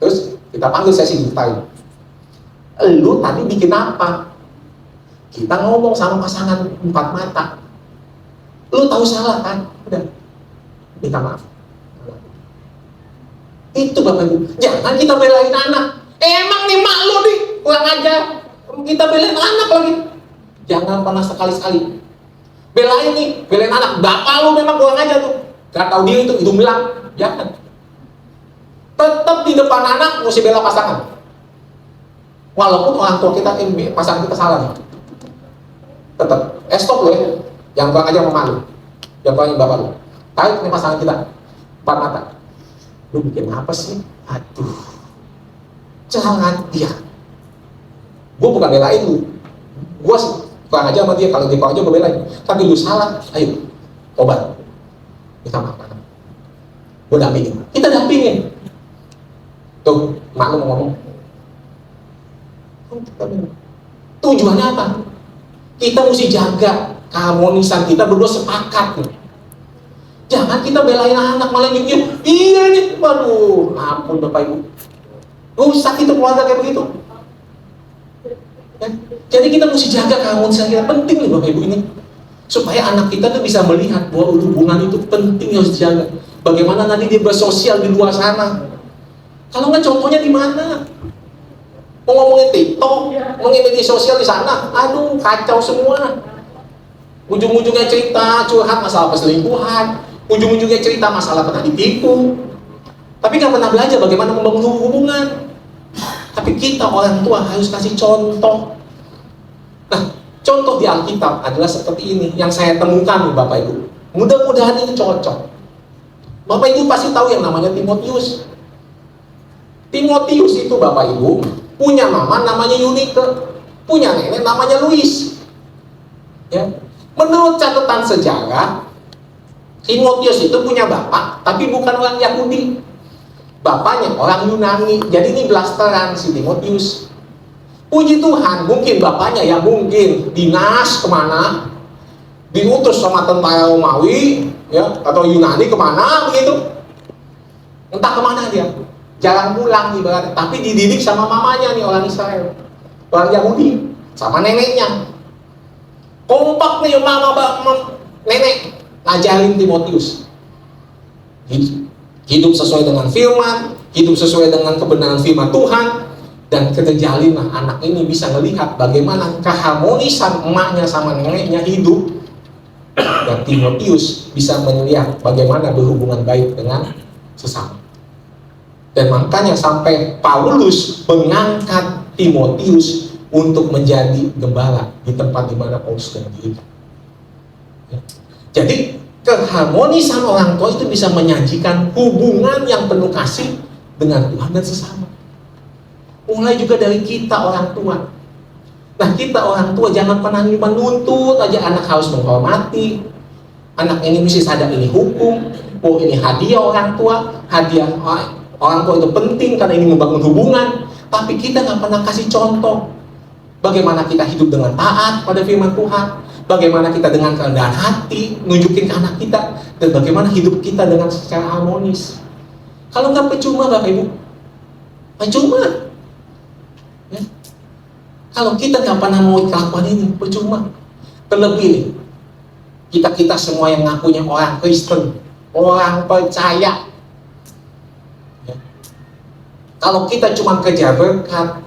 Terus kita panggil sesi diceritain. Lu tadi bikin apa? Kita ngomong sama pasangan empat mata. Lu tahu salah kan? Udah. Minta maaf. Itu Bapak Ibu. Jangan kita belain anak. Emang nih mak lu nih kurang ajar. Kita belain anak lagi. Jangan pernah sekali-sekali. Belain anak. Bapak lu memang kurang ajar tuh. Gak tahu diri itu hidung belang. Jangan. Tetap di depan anak mesti bela pasangan. Walaupun orang tua kita pasangan kita salah nih. Tetap. Stop lu ya. Jangan kurang ajar sama lu. Jangan kurang ajar bapak lu. Tarik nih pasangan kita. Empat mata. Lu bikin apa sih? Aduh, jangan dia. Gue bukan belain lu. Gue kurang aja sama dia. Kalau dia kurang aja gue belain. Tapi lu salah, ayo obat. Kita maaf. Gue dampingin. Kita dampingin. Tuh, mak lu mau ngomong. Tujuannya apa? Kita mesti jaga keharmonisan kita berdua sepakat nih. Jangan kita belain anak malah nyunyuk. Iya nih, waduh, ampun Bapak Ibu. Rusak itu keluarga kayak begitu. Ya. Jadi kita mesti jaga keharmonisan kita, penting nih Bapak Ibu ini. Supaya anak kita tuh bisa melihat bahwa hubungan itu penting harus dijaga. Bagaimana nanti dia bersosial di luar sana. Kalau nggak contohnya di mana? Mau ngomongin TikTok, ngomongin media sosial di sana, aduh kacau semua. Ujung-ujungnya cerita curhat masalah perselingkuhan. Ujung-ujungnya cerita masalah pernah ditipu. Tapi gak pernah belajar bagaimana membangun hubungan. Tapi kita orang tua harus kasih contoh. Nah, contoh di Alkitab adalah seperti ini yang saya temukan nih Bapak Ibu. Mudah-mudahan ini cocok. Bapak Ibu pasti tahu yang namanya Timotius. Timotius itu Bapak Ibu punya mama namanya Yunike, punya nenek namanya Louis. Ya. Menurut catatan sejarah, Timotius itu punya bapak, tapi bukan orang Yahudi. Bapaknya orang Yunani. Jadi ini blasteran si Timotius. Puji Tuhan, mungkin bapaknya ya mungkin dinas kemana, diutus sama tentara Romawi, ya, atau Yunani kemana begitu. Entah kemana dia, jarang pulang ibaratnya. Tapi dididik sama mamanya nih orang Israel, orang Yahudi, sama neneknya. Kompak nih mama nenek ngajarin Timotius. Hidup sesuai dengan firman, hidup sesuai dengan kebenaran firman Tuhan, dan keterjalinlah anak ini bisa melihat bagaimana keharmonisan emaknya sama neneknya hidup, dan Timotius bisa melihat bagaimana berhubungan baik dengan sesama. Dan makanya sampai Paulus mengangkat Timotius untuk menjadi gembala di tempat di mana Paulus berdiri. Jadi keharmonisan orang tua itu bisa menyajikan hubungan yang penuh kasih dengan Tuhan dan sesama. Mulai juga dari kita orang tua. Nah, kita orang tua jangan pernah menuntut aja anak harus menghormati. Anak ini mesti sadar ini hukum. Oh, ini hadiah orang tua. Hadiah orang tua itu penting karena ini membangun hubungan. Tapi kita nggak pernah kasih contoh bagaimana kita hidup dengan taat pada firman Tuhan, bagaimana kita dengan kerendahan hati nunjukin ke anak kita, dan bagaimana hidup kita dengan secara harmonis. Kalau nggak percuma Bapak Ibu, percuma. Ya. Kalau kita nggak pernah mau kelakuan ini, percuma. Terlebih kita semua yang ngakunya orang Kristen, orang percaya. Ya. Kalau kita cuma kejar berkat,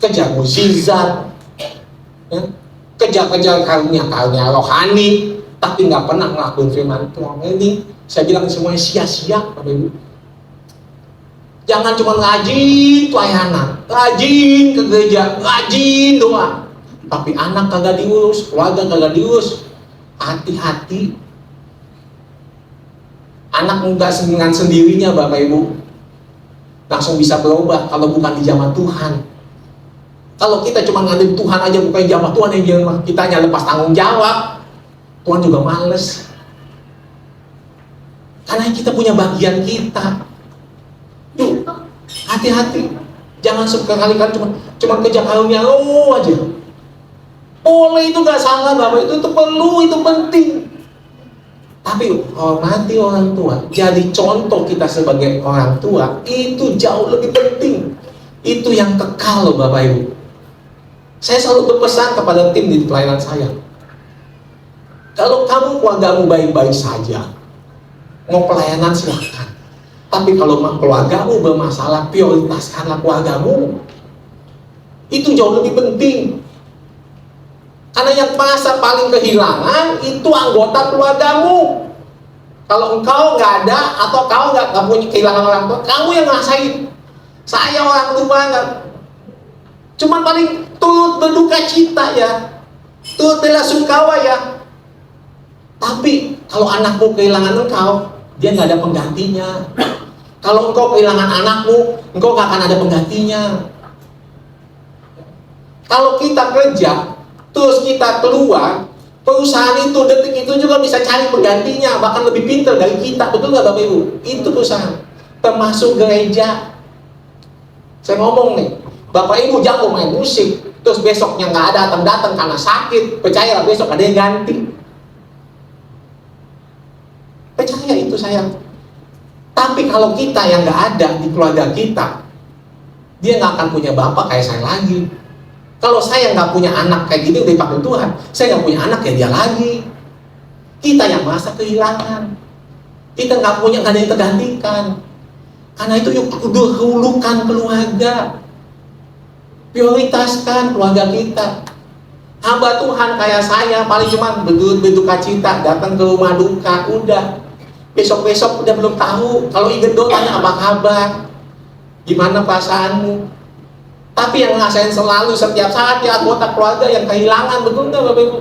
kejar mukjizat, ya, kejar karunia rohani, tapi nggak pernah ngelakuin firman Tuhan ini, saya bilang semuanya sia-sia, Bapak Ibu. Jangan cuma rajin pelayanan, rajin ke gereja, rajin doa, tapi anak kagak diurus, keluarga kagak diurus. Hati-hati, anak nggak dengan sendirinya Bapak Ibu langsung bisa berubah kalau bukan di zaman Tuhan. Kalau kita cuma ngadep Tuhan aja, bukan jamah Tuhan yang jamah, kita hanya lepas tanggung jawab, Tuhan juga males. Karena kita punya bagian kita. Yuk, hati-hati. Jangan sekali-kali cuma kejar karunia aja. Boleh, itu gak salah Bapak, itu perlu, itu penting. Tapi hormati orang tua, jadi contoh kita sebagai orang tua, itu jauh lebih penting. Itu yang kekal loh Bapak Ibu. Saya selalu berpesan kepada tim di pelayanan saya, kalau kamu keluargamu baik-baik saja, mau pelayanan silahkan. Tapi kalau keluargamu bermasalah, prioritaskanlah keluargamu. Itu jauh lebih penting. Karena yang masa paling kehilangan itu anggota keluargamu. Kalau engkau nggak ada atau kau nggak punya kehilangan orang tua, kamu yang ngerasain. Saya orang tua nggak, cuman paling turut berduka cita ya, turut bela sungkawa ya. Tapi kalau anakmu kehilangan engkau, dia nggak ada penggantinya. Kalau engkau kehilangan anakmu, engkau nggak akan ada penggantinya. Kalau kita kerja, terus kita keluar, perusahaan itu detik itu juga bisa cari penggantinya, bahkan lebih pintar dari kita, betul nggak Bapak Ibu? Itu perusahaan, termasuk gereja. Saya ngomong nih, Bapak Ibu jago main musik, terus besoknya nggak ada datang karena sakit, percayalah besok ada yang ganti. Percaya itu saya. Tapi kalau kita yang nggak ada di keluarga kita, dia nggak akan punya bapak kayak saya lagi. Kalau saya nggak punya anak kayak gini udah dipakai Tuhan, saya nggak punya anak ya dia lagi. Kita yang merasa kehilangan, kita nggak ada yang tergantikan. Karena itu yuk dahulukan keluarga, prioritaskan keluarga kita. Hamba Tuhan kayak saya paling cuma berduka cita, datang ke rumah duka, udah. Besok-besok udah belum tahu. Kalau inget doang tanya apa kabar, gimana perasaanmu. Tapi yang ngerasain selalu setiap saat ya anggota keluarga yang kehilangan, betul nggak Bapak Ibu?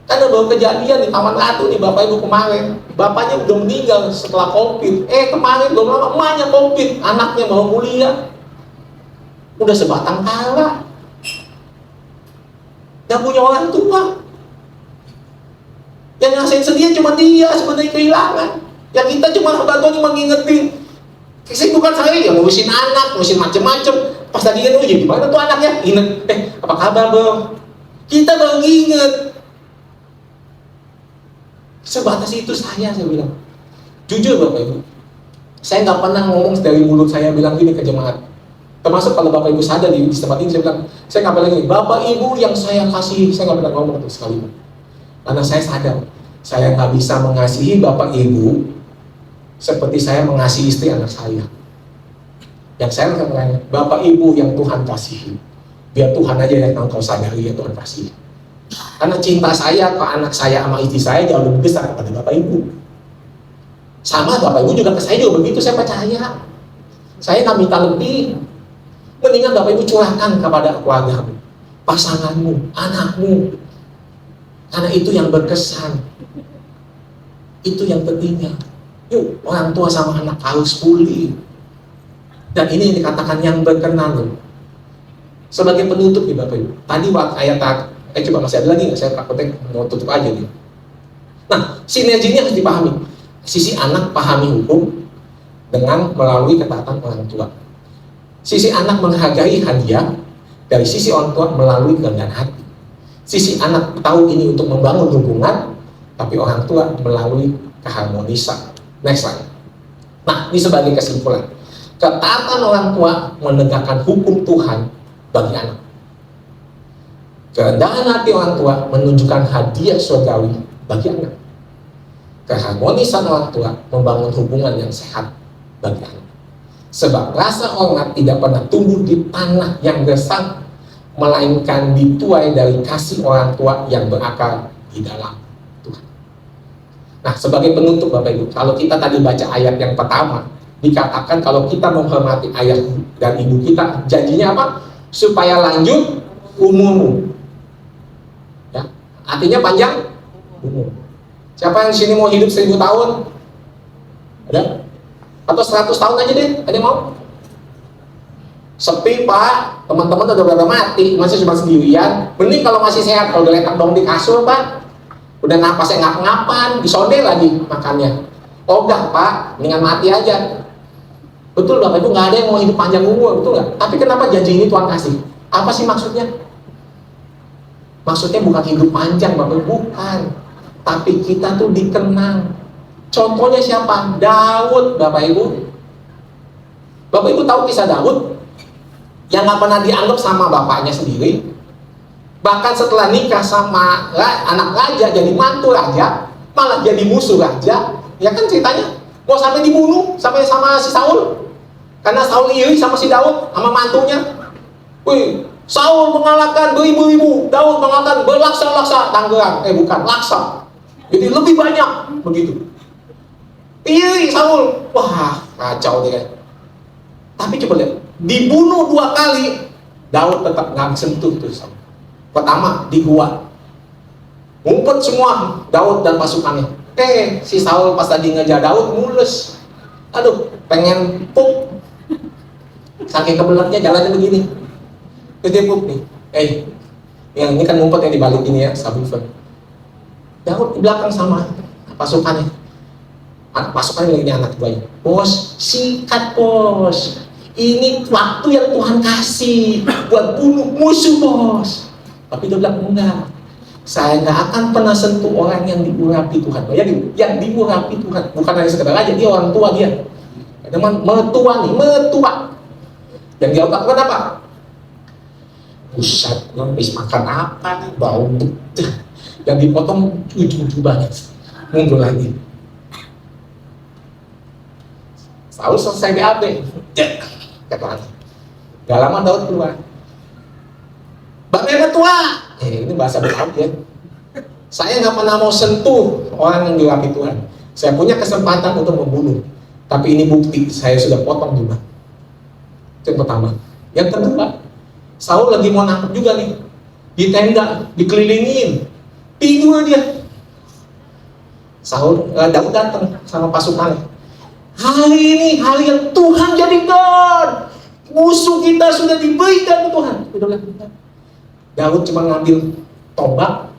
Kan baru kejadian di Taman Ratu nih Bapak Ibu kemarin, bapaknya udah meninggal setelah COVID. Kemarin belum lama emaknya COVID, anaknya mau kuliah, udah sebatang kara, nggak punya orang tua. Yang ngerasain sedih cuma dia sebenarnya kehilangan. Yang kita cuma bantuan cuma ngingetin. Kesibukan saya yang ngurusin anak, ngurusin macem-macem. Pas lagi inget, gimana tuh anaknya? Inget, apa kabar bro? Kita baru inget. Sebatas itu saya bilang. Jujur Bapak Ibu, saya nggak pernah ngomong dari mulut saya bilang gini ke jemaat. Termasuk kalau Bapak Ibu sadar di tempat ini, saya bilang, saya nggak pernah gini, Bapak Ibu yang saya kasih, saya nggak pernah ngomong itu sekali. Karena saya sadar, saya nggak bisa mengasihi Bapak Ibu seperti saya mengasihi istri anak saya. Yang saya katakan, Bapak Ibu yang Tuhan kasihi, biar Tuhan aja yang tahu kau sadari yang Tuhan kasihi. Karena cinta saya ke anak saya sama istri saya jauh lebih besar daripada Bapak Ibu. Sama Bapak Ibu juga ke saya juga begitu, saya percaya. Saya nggak minta lebih. Mendingan Bapak Ibu curahkan kepada keluargamu, pasanganmu, anakmu. Karena itu yang berkesan. Itu yang tertinggal. Yuk, orang tua sama anak harus pulih. Dan ini yang dikatakan yang berkenan loh. Sebagai penutup nih Bapak Ibu. Tadi waktu ayat coba masih ada lagi nggak? Saya takutnya mau tutup aja nih. Nah, sinerginya harus dipahami. Sisi anak pahami hukum dengan melalui ketaatan orang tua. Sisi anak menghargai hadiah, dari sisi orang tua melalui kerendahan hati. Sisi anak tahu ini untuk membangun hubungan, tapi orang tua melalui keharmonisan. Next slide. Nah, ini sebagai kesimpulan. Ketaatan orang tua menegakkan hukum Tuhan bagi anak. Kerendahan hati orang tua menunjukkan hadiah surgawi bagi anak. Keharmonisan orang tua membangun hubungan yang sehat bagi anak. Sebab rasa hormat tidak pernah tumbuh di tanah yang gersang, melainkan dituai dari kasih orang tua yang berakar di dalam Tuhan. Nah, sebagai penutup Bapak Ibu, kalau kita tadi baca ayat yang pertama, dikatakan kalau kita menghormati ayah dan ibu kita, janjinya apa? Supaya lanjut umurmu. Ya, artinya panjang umur. Siapa yang di sini mau hidup 1000 tahun? Ada? Atau 100 tahun aja deh, ada yang mau? Sepi Pak, teman-teman udah pada mati, masih cuma sendirian. Mending kalau masih sehat, kalau udah letak dong di kasur Pak, udah napasnya ngap-ngapan, disonde lagi makannya. Oh enggak Pak, mendingan mati aja. Betul Bapak Ibu, nggak ada yang mau hidup panjang umur, betul nggak? Tapi kenapa janji ini Tuhan kasih? Apa sih maksudnya? Maksudnya bukan hidup panjang Bapak Ibu, bukan. Tapi kita tuh dikenang. Contohnya siapa? Daud Bapak Ibu. Bapak Ibu tahu kisah Daud? Yang nggak pernah dianggap sama bapaknya sendiri. Bahkan setelah nikah sama anak raja, jadi mantu raja, malah jadi musuh raja. Ya kan ceritanya? Mau sampai dibunuh sampai sama si Saul. Karena Saul iri sama si Daud, sama mantunya. Wih, Saul mengalahkan beribu-ribu, Daud mengalahkan berlaksa-laksa Tangerang. Bukan, laksa. Jadi lebih banyak begitu. Iri Saul. Wah, kacau deh. Tapi coba lihat, dibunuh 2 kali, Daud tetap nggak sentuh tuh Saul. Pertama di gua, ngumpet semua Daud dan pasukannya. Si Saul pas tadi ngejar Daud mulus. Aduh, pengen pup. Saking kebelatnya jalannya begini. Terus dia pup nih. Yang ini kan ngumpet yang dibalik ini ya, subwoofer. Daud di belakang sama pasukannya. Pasukannya ini anak buahnya. Bos, sikat bos. Ini waktu yang Tuhan kasih buat bunuh musuh bos. Tapi dia bilang enggak. Saya nggak akan pernah sentuh orang yang diurapi Tuhan. Bayangin, yang diurapi Tuhan, bukan hanya sekedar aja, dia orang tua dia. Teman mertua nih, mertua. Yang dia lakukan apa? Pusat, habis makan apa nih, bau betul. Yang dipotong ujung-ujung banget, mundur lagi. Saul selesai BAB, kata lagi. Gak lama Daud keluar. Bapak mertua, ini bahasa Daud ya. Saya nggak pernah mau sentuh orang yang diurapi Tuhan. Saya punya kesempatan untuk membunuh, tapi ini bukti saya sudah potong juga. Itu yang pertama. Yang kedua, Saul lagi mau nangkep juga nih, di tenda, dikelilingin, tidur dia. Daud datang sama pasukannya. Hari ini hari yang Tuhan jadikan, musuh kita sudah diberikan ke Tuhan. Daud cuma ngambil tombak,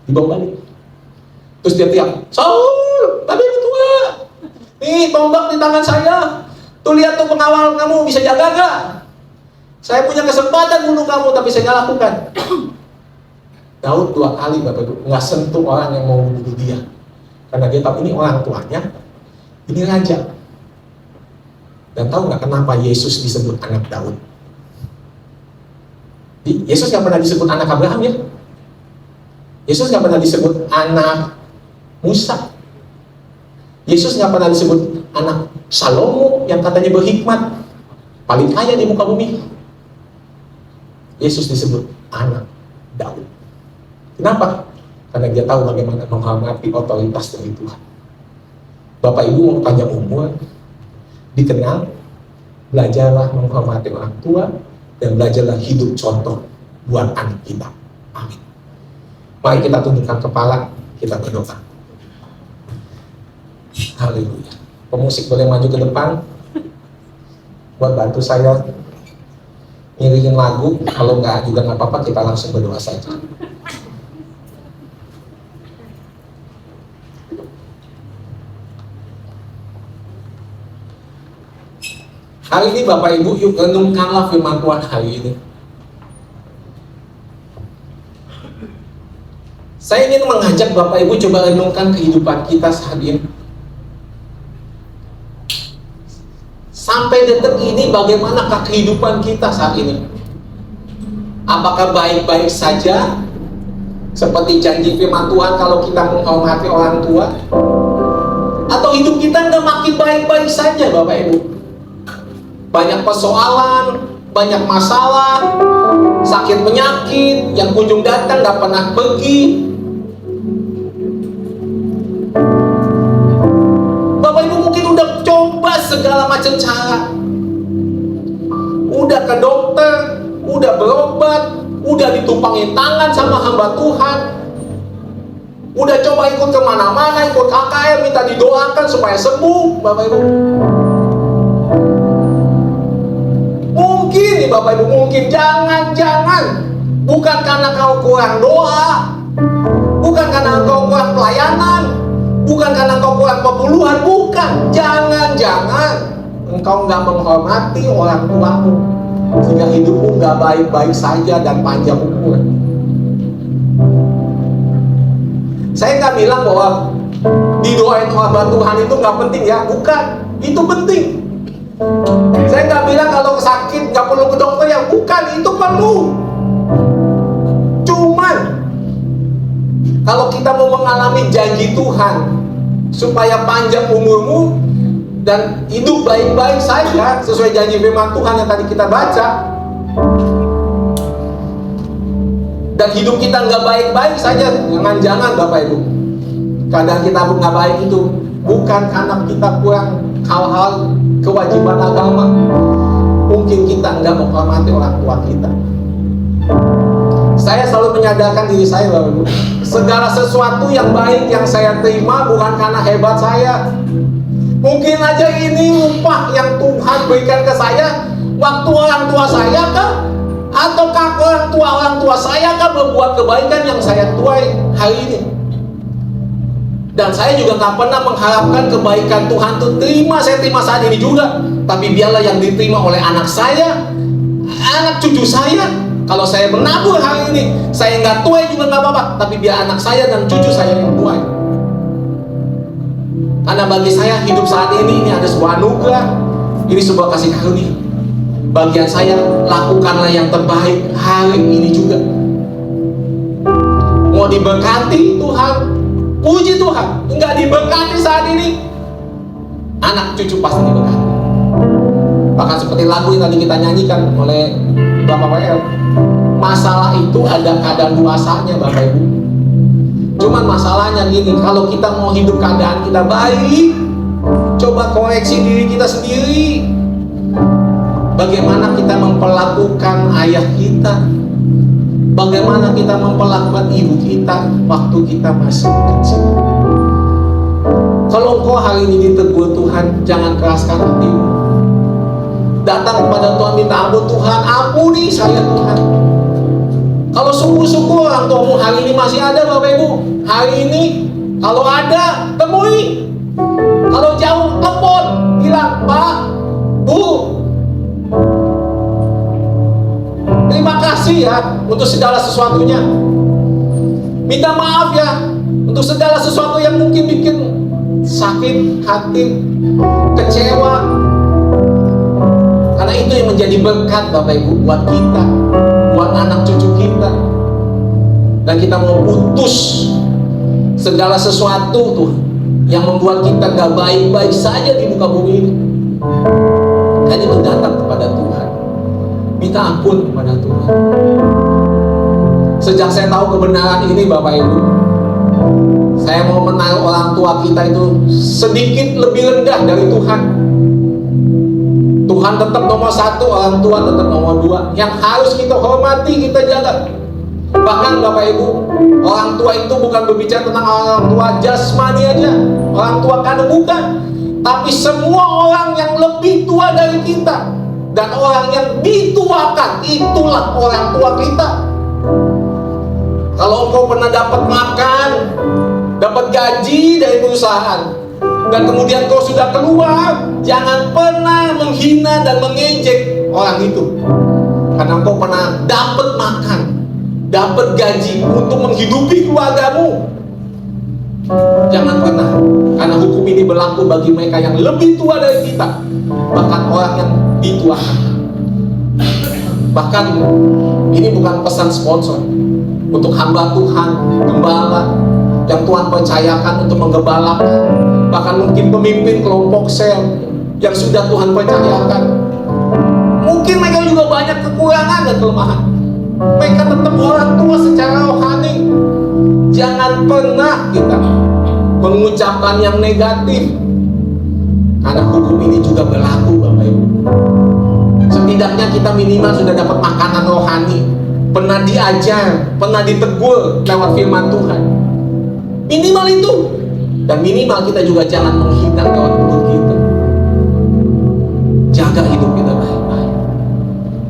dibawa balik. Terus dia teriak, Saul, tapi itu tua. Nih tombak di tangan saya. Tuh lihat tuh pengawal kamu, bisa jaga gak? Saya punya kesempatan bunuh kamu, tapi saya nggak lakukan. Daud 2 kali Bapak Ibu nggak sentuh orang yang mau bunuh dia, karena dia tahu ini orang tuanya, ini raja. Dan tahu nggak kenapa Yesus disebut anak Daud? Yesus nggak pernah disebut anak Abraham ya. Yesus nggak pernah disebut anak Musa. Yesus nggak pernah disebut anak Salomo yang katanya berhikmat, paling kaya di muka bumi. Yesus disebut anak Daud. Kenapa? Karena dia tahu bagaimana menghormati otoritas dari Tuhan. Bapak Ibu mau panjang umur, dikenal, belajarlah menghormati orang tua, dan belajarlah hidup contoh buat anak kita. Amin. Mari kita tundukkan kepala, kita berdoa. Haleluya. Pemusik boleh maju ke depan buat bantu saya ngiringin lagu. Kalau nggak juga nggak apa-apa, kita langsung berdoa saja. Hari ini Bapak Ibu, yuk renungkanlah firman Tuhan hari ini. Saya ingin mengajak Bapak Ibu coba renungkan kehidupan kita saat ini. Sampai detik ini bagaimanakah kehidupan kita saat ini? Apakah baik-baik saja? Seperti janji firman Tuhan kalau kita menghormati orang tua? Atau hidup kita nggak makin baik-baik saja Bapak Ibu? Banyak persoalan, banyak masalah, sakit penyakit, yang kunjung datang nggak pernah pergi. Bapak Ibu mungkin udah coba segala macam cara, udah ke dokter, udah berobat, udah ditumpangin tangan sama hamba Tuhan, udah coba ikut kemana-mana, ikut KKR, minta didoakan supaya sembuh. Bapak Ibu mungkin nih Bapak Ibu, mungkin jangan-jangan bukan karena kau kurang doa, bukan karena kau kurang pelayanan, bukan karena kau kurang pepuluhan, bukan. Jangan-jangan engkau nggak menghormati orang tuamu, sehingga hidupmu nggak baik-baik saja dan panjang umur. Saya nggak bilang bahwa didoain hamba Tuhan itu nggak penting ya, bukan. Itu penting. Saya nggak bilang kalau sakit nggak perlu ke dokter ya, bukan. Itu perlu. Cuman kalau kita mau mengalami janji Tuhan supaya panjang umurmu dan hidup baik-baik saja sesuai janji firman Tuhan yang tadi kita baca, dan hidup kita nggak baik-baik saja, jangan-jangan Bapak Ibu keadaan kita nggak baik itu bukan karena kita kurang hal-hal kewajiban agama, mungkin kita nggak menghormati orang tua kita. Saya selalu menyadarkan diri saya Bapak Ibu, segala sesuatu yang baik yang saya terima bukan karena hebat saya. Mungkin aja ini upah yang Tuhan berikan ke saya waktu orang tua saya kah? Ataukah orang tua saya kah berbuat kebaikan yang saya tuai hari ini? Dan saya juga nggak pernah mengharapkan kebaikan Tuhan itu saya terima saat ini juga. Tapi biarlah yang diterima oleh anak saya, anak cucu saya. Kalau saya menabur hari ini, saya nggak tuai juga nggak apa-apa. Tapi biar anak saya dan cucu saya yang tuai. Karena bagi saya hidup saat ini ada sebuah anugerah, ini sebuah kasih karunia. Bagian saya, lakukanlah yang terbaik hari ini juga. Mau diberkati Tuhan, puji Tuhan. Enggak diberkati saat ini, anak cucu pasti diberkati. Bahkan seperti lagu yang tadi kita nyanyikan oleh Bapak WL, masalah itu ada kadaluarsanya Bapak Ibu. Cuman masalahnya gini, kalau kita mau hidup keadaan kita baik, coba koreksi diri kita sendiri. Bagaimana kita memperlakukan ayah kita, bagaimana kita memperlakukan ibu kita waktu kita masih kecil. Kalau engkau hari ini ditegur Tuhan, jangan keraskan hatimu. Datang kepada Tuhan, minta ampun, Tuhan ampuni saya Tuhan. Kalau sungguh-sungguh orang tuamu hari ini masih ada Bapak Ibu, hari ini Kalau ada, temui. Kalau jauh, telepon, bilang, Pak, Bu, terima kasih ya untuk segala sesuatunya. Minta maaf ya untuk segala sesuatu yang mungkin bikin sakit hati, kecewa. Karena itu yang menjadi berkat Bapak Ibu buat kita, buat anak cucu kita. Dan kita mau putus segala sesuatu tuh yang membuat kita gak baik-baik saja di muka bumi ini. Hanya itu datang kepada Tuhan, minta ampun kepada Tuhan. Sejak saya tahu kebenaran ini Bapak Ibu, saya mau menaruh orang tua kita itu sedikit lebih rendah dari Tuhan. Tuhan tetap nomor satu, orang tua tetap nomor dua. Yang harus kita hormati, kita jaga. Bahkan Bapak Ibu, orang tua itu bukan berbicara tentang orang tua jasmani aja, orang tua kandung bukan, tapi semua orang yang lebih tua dari kita dan orang yang dituakan, itulah orang tua kita. Kalau engkau pernah dapat makan, dapat gaji dari perusahaan, dan kemudian kau sudah keluar, jangan pernah menghina dan mengejek orang itu. Karena engkau pernah dapat makan, dapat gaji untuk menghidupi keluargamu. Jangan pernah, karena hukum ini berlaku bagi mereka yang lebih tua dari kita, bahkan orang yang dituakan. Bahkan ini bukan pesan sponsor. Untuk hamba Tuhan, gembala yang Tuhan percayakan untuk menggembalakan, bahkan mungkin pemimpin kelompok sel yang sudah Tuhan percayakan, mungkin mereka juga banyak kekurangan dan kelemahan. Mereka tetap orang tua secara rohani. Jangan pernah kita mengucapkan yang negatif, karena hukum ini juga berlaku Bapak Ibu. Setidaknya kita minimal sudah dapat makanan rohani, pernah diajar, pernah ditegur lewat firman Tuhan. Minimal itu. Dan minimal kita juga jangan menghina kawan hidup kita. Jaga hidup kita baik-baik.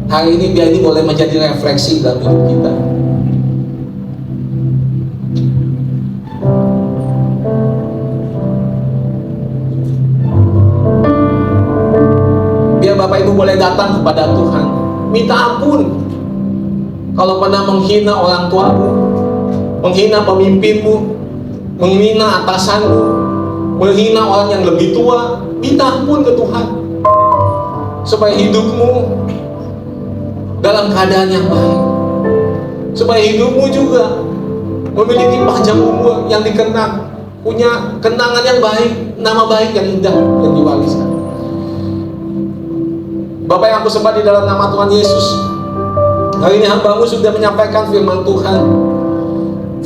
Hari ini biar ini boleh menjadi refleksi dalam hidup kita. Biar Bapak Ibu boleh datang kepada Tuhan, minta ampun kalau pernah menghina orang tuamu, menghina pemimpinmu, menghina atasanmu, menghina orang yang lebih tua. Minta ampun ke Tuhan supaya hidupmu dalam keadaan yang baik, supaya hidupmu juga memiliki panjang umur yang dikenang, punya kenangan yang baik, nama baik yang indah yang diwariskan. Bapak yang aku sembah di dalam nama Tuhan Yesus, hari ini hambamu sudah menyampaikan firman Tuhan.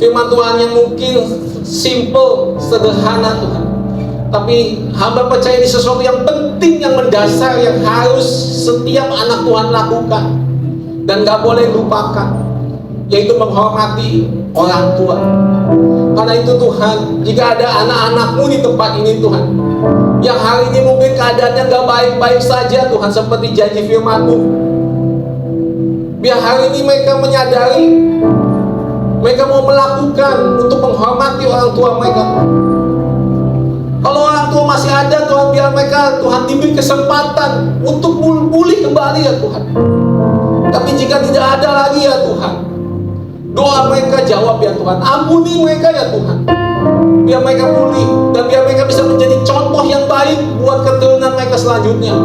Firman Tuhan yang mungkin simple, sederhana Tuhan, tapi hamba percaya ini sesuatu yang penting, yang mendasar, yang harus setiap anak Tuhan lakukan dan gak boleh lupakan, yaitu menghormati orang tua. Karena itu Tuhan, jika ada anak-anakmu di tempat ini Tuhan, yang hari ini mungkin keadaannya gak baik-baik saja Tuhan, seperti janji firman-Mu, biar hari ini mereka menyadari, mereka mau melakukan untuk menghormati orang tua mereka. Kalau orang tua masih ada Tuhan, biar mereka Tuhan diberi kesempatan untuk pulih kembali ya Tuhan. Tapi jika tidak ada lagi ya Tuhan, doa mereka jawab ya Tuhan. Ampuni mereka ya Tuhan, biar mereka pulih dan biar mereka bisa menjadi contoh yang baik buat keturunan mereka selanjutnya,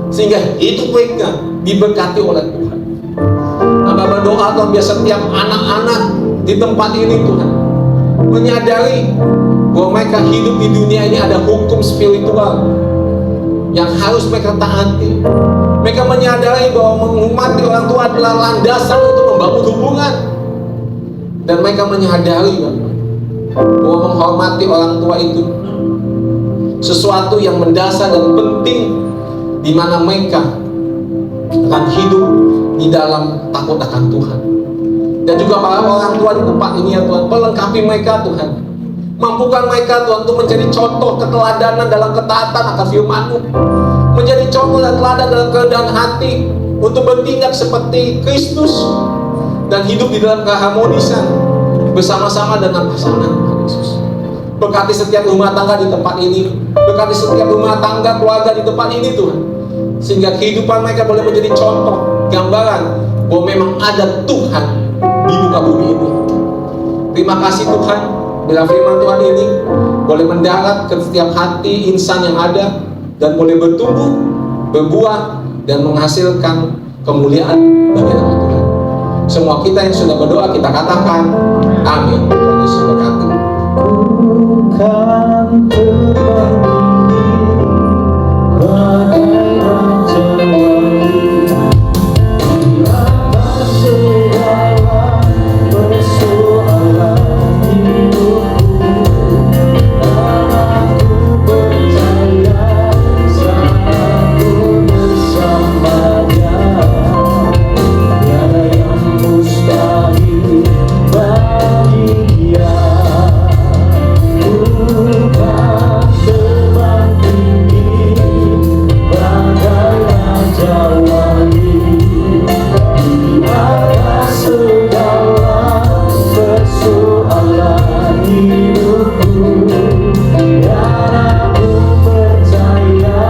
sehingga hidup mereka diberkati oleh Tuhan. Hamba berdoa Tuhan, biar setiap anak-anak di tempat ini Tuhan menyadari bahwa mereka hidup di dunia ini ada hukum spiritual yang harus mereka taati. Mereka menyadari bahwa menghormati orang tua adalah landasan untuk membangun hubungan. Dan mereka menyadari bahwa menghormati orang tua itu sesuatu yang mendasar dan penting, di mana mereka akan hidup di dalam takut akan Tuhan. Dan juga para orang tua di tempat ini ya Tuhan, pelengkapi mereka Tuhan, mampukan mereka Tuhan untuk menjadi contoh keteladanan dalam ketaatan akan firman-Mu, menjadi contoh dan teladan dalam kerendahan hati untuk bertindak seperti Kristus dan hidup di dalam keharmonisan bersama-sama dengan pasangan Tuhan Yesus. Berkati setiap rumah tangga di tempat ini. Berkati setiap rumah tangga keluarga di tempat ini Tuhan. Sehingga kehidupan mereka boleh menjadi contoh, gambaran bahwa memang ada Tuhan di muka bumi ini. Terima kasih Tuhan, bila firman Tuhan ini boleh mendarat ke setiap hati insan yang ada, dan boleh bertumbuh, berbuah, dan menghasilkan kemuliaan bagi nama Tuhan. Semua kita yang sudah berdoa, kita katakan amin. Tuhan Yesus berkati. Bukan terbang bagai raja di atas segala persoalan hidupku, dan aku percaya saat ku bersamanya, tiada yang mustahil bagi Dia. Bukan terbang tinggi bagai raja wali di atas segala persoalan hidupku, dan aku percaya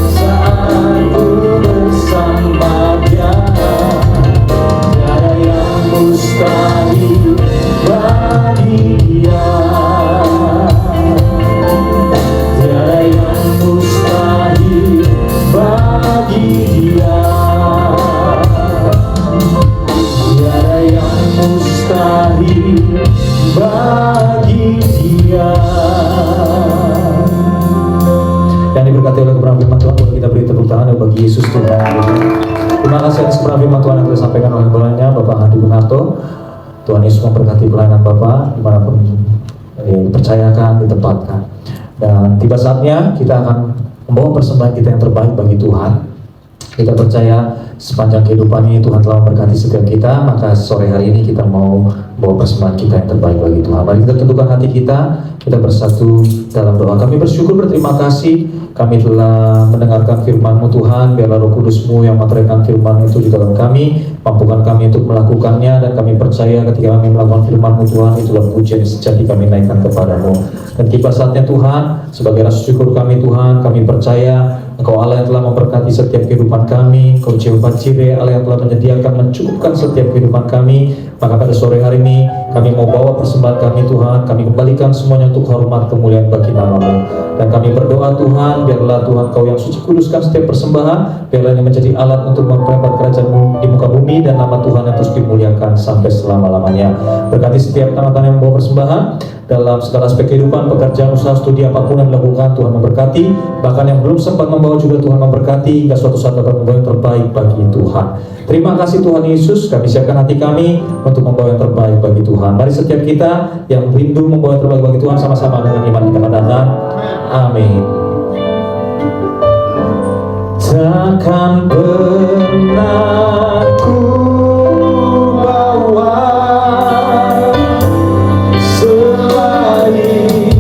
saat ku bersama Dia, tiada yang mustahil bagi Dia. Tiada yang mustahil bagi Dia. Tiada yang mustahil bagi Dia. Yang diberkati oleh kebenaran firman Tuhan, boleh kita beri tepuk tangan bagi Yesus Tuhan. Terima kasih atas kebenaran firman Tuhan yang telah disampaikan oleh Bapaknya, Bapak Hadi Gunarto. Tuhan Yesus memberkati pelayanan Bapak dimanapun dipercayakan, ditempatkan. Dan tiba saatnya kita akan membawa persembahan kita yang terbaik bagi Tuhan. Kita percaya sepanjang kehidupan ini Tuhan telah memberkati setiap kita, maka sore hari ini kita mau membawa persembahan kita yang terbaik bagi Tuhan. Mari kita tundukkan hati kita bersatu dalam doa. Kami bersyukur, berterima kasih, kami telah mendengarkan firman-Mu Tuhan. Biarlah Roh Kudus-Mu yang meteraikan firman itu di dalam kami, mampukan kami untuk melakukannya, dan kami percaya ketika kami melakukan firman-Mu Tuhan, itulah pujian sejati kami naikkan kepada-Mu. Dan tiba saatnya Tuhan, sebagai rasa syukur kami Tuhan, kami percaya Engkau Allah yang telah memberkati setiap kehidupan kami, Engkau Jehovah Jireh, Allah yang telah menyediakan, mencukupkan setiap kehidupan kami. Maka pada sore hari ini kami mau bawa persembahan kami Tuhan, kami kembalikan semuanya untuk hormat kemuliaan bagi nama-Mu. Dan kami berdoa Tuhan, biarlah Tuhan Kau yang suci kuduskan setiap persembahan, biarlah ini menjadi alat untuk memperlebar kerajaan-Mu di muka bumi, dan nama Tuhan yang terus dimuliakan sampai selama-lamanya. Berkati setiap tangan-tangan yang membawa persembahan dalam segala aspek kehidupan, pekerjaan, usaha, studi, apapun yang dilakukan, Tuhan memberkati. Bahkan yang belum sempat membawa juga Tuhan memberkati, hingga suatu saat dapat membawa yang terbaik bagi Tuhan. Terima kasih Tuhan Yesus, kami siapkan hati kami untuk membawa yang terbaik bagi Tuhan. Mari setiap kita yang rindu membawa yang terbaik bagi Tuhan, sama-sama dengan iman kita katakan amin. Takkan pernah ku bawa selain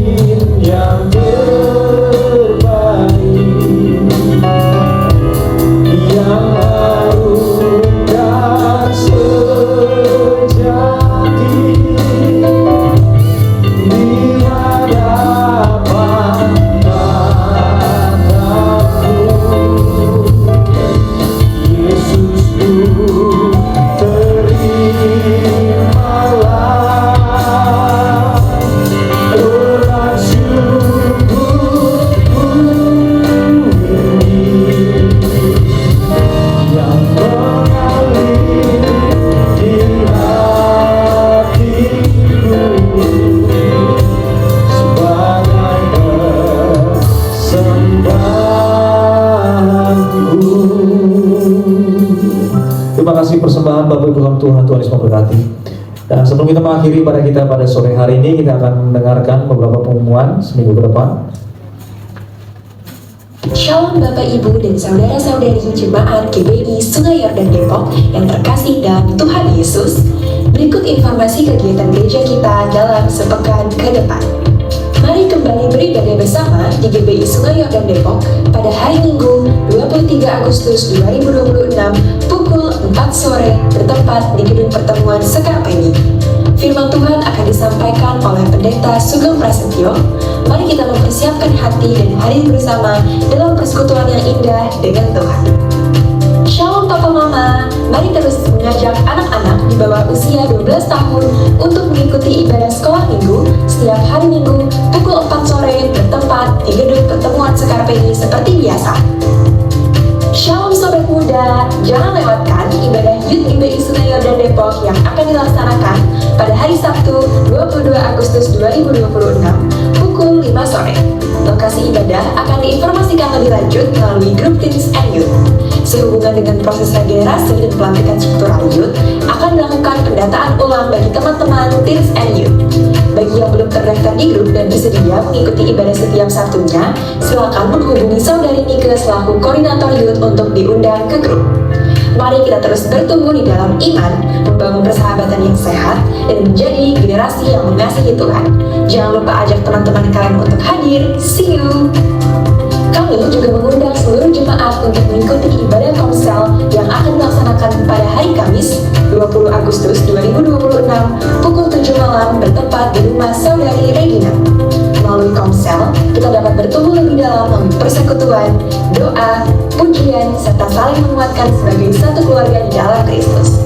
yang terbaik, yang harum dan sejati di hadapan mataku. Yesusku, terimalah urat syukurku ini yang mengalir di hatiku sebagai persembahanku. Terima kasih persembahan Bapak Ibu dalam Tuhan, Tuhan Yesus memberkati. Dan sebelum kita mengakhiri pada kita pada sore hari ini, kita akan mendengarkan beberapa pengumuman seminggu ke depan. Shalom Bapak Ibu dan Saudara-saudari Jemaat GBI Sungai Yordan Depok yang terkasih dalam Tuhan Yesus. Berikut informasi kegiatan gereja kita dalam sepekan ke depan. Mari kembali beribadah bersama di GBI Sungai Yordan Depok pada hari Minggu 23 Agustus 2026 pukul 4 sore bertempat di Gedung Pertemuan Sekar Peni. firman Tuhan akan disampaikan oleh Pendeta Sugeng Prasetyo. Mari kita mempersiapkan hati dan hadir bersama dalam persekutuan yang indah dengan Tuhan. Shalom Papa Mama, mari terus mengajak anak-anak di bawah usia 12 tahun untuk mengikuti ibadah sekolah minggu setiap hari Minggu pukul 4 sore bertempat di gedung pertemuan Sekar Pedi seperti biasa. Shalom Sobat Muda, jangan lewatkan ibadah Youth GBI Sungai Yordan Depok yang akan dilaksanakan pada hari Sabtu 22 Agustus 2026 pukul 5 sore. Lokasi ibadah akan diinformasikan lebih lanjut melalui grup Teens and Youth. Sehubungan dengan proses regenerasi dan pelantikan struktural youth, akan dilakukan pendataan ulang bagi teman-teman Teens and Youth. Bagi yang belum terdaftar di grup dan bersedia mengikuti ibadah setiap Sabtunya, silakan menghubungi Saudari Nike selaku koordinator youth untuk diundang ke grup. Mari kita terus bertumbuh di dalam iman, membangun persahabatan yang sehat, dan menjadi generasi yang mengasihi Tuhan. Jangan lupa ajak teman-teman kalian untuk hadir. See you! Kami juga mengundang seluruh jemaat untuk mengikuti ibadah komsel yang akan dilaksanakan pada hari Kamis 20 Agustus 2026 pukul 7 malam bertempat di rumah Saudari Regina. Melalui komsel, kita dapat bertumbuh lebih dalam melalui persekutuan, doa, pujian, serta saling menguatkan sebagai satu keluarga di dalam Kristus.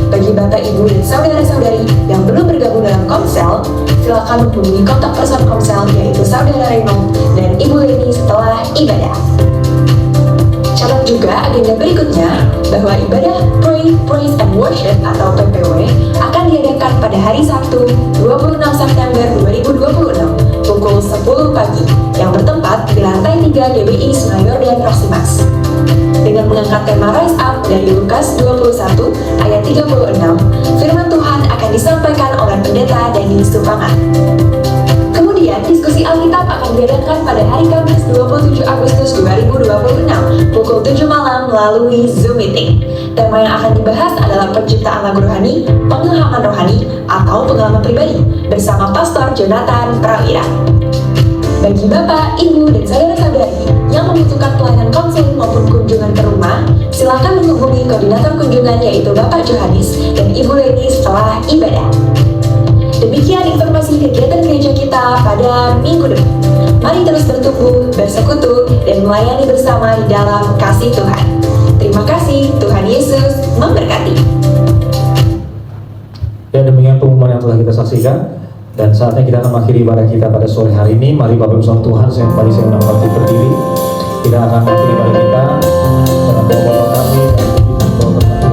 Bagi Bapak, Ibu, dan Saudara-saudari yang belum bergabung dalam komsel, silakan menghubungi kontak person komsel yaitu Saudara Reno dan Ibu Leni setelah ibadah. Catat juga agenda berikutnya bahwa ibadah Pray, Praise, and Worship atau PPW akan diadakan pada hari Sabtu 26 September 2026 pukul 10 pagi yang bertempat di lantai 3 GBI Sungai Yordan Proximas. Dengan mengangkat tema Rise Up dari Lukas 21 ayat 36, firman Tuhan akan disampaikan oleh Pendeta Dani Supangan. Kemudian diskusi Alkitab akan diadakan pada hari Kamis 27 Agustus 2026 pukul 7 malam melalui Zoom Meeting. Tema yang akan dibahas adalah penciptaan lagu rohani, pengilhaman rohani, atau pengalaman pribadi bersama Pastor Jonathan Prawira. Bagi Bapak, Ibu, dan saudara-saudari yang membutuhkan pelayanan konseling maupun kunjungan ke rumah, silakan menghubungi koordinator kunjungan yaitu Bapak Johanis dan Ibu Leni setelah ibadah. Demikian informasi kegiatan gereja kita pada minggu depan. Mari terus bertumbuh, bersekutu, dan melayani bersama di dalam kasih Tuhan. Terima kasih, Tuhan Yesus memberkati. Dan demikian pengumuman yang telah kita saksikan. Dan saatnya kita akan mengakhiri ibadah kita pada sore hari ini. Mari Bapak Ibu saudara Tuhan, saya undang waktu berdiri. Kita akan mengakhiri ibadah kita dengan bawa kami dan bawa bersama.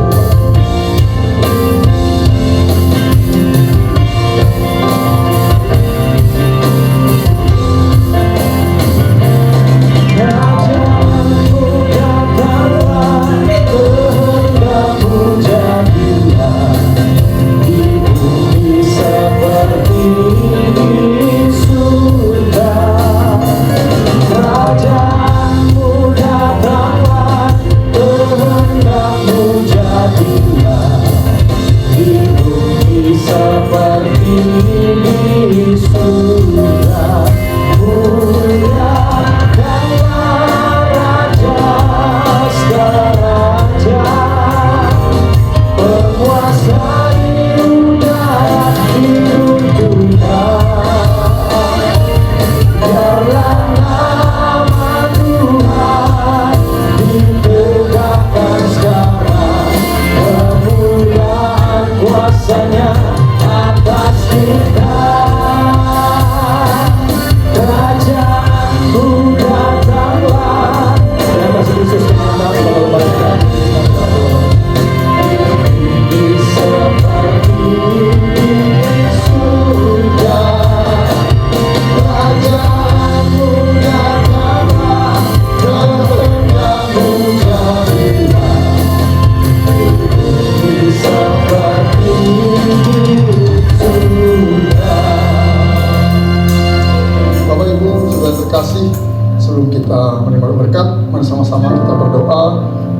Sebelum kita menerima berkat, mari sama-sama kita berdoa.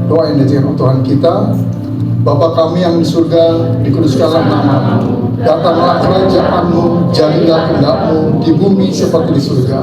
Doa yang diajarkan Tuhan kita. Bapa kami yang di surga, dikuduskanlah nama-Mu. Datanglah kerajaan-Mu, jadilah kehendak-Mu di bumi seperti di surga.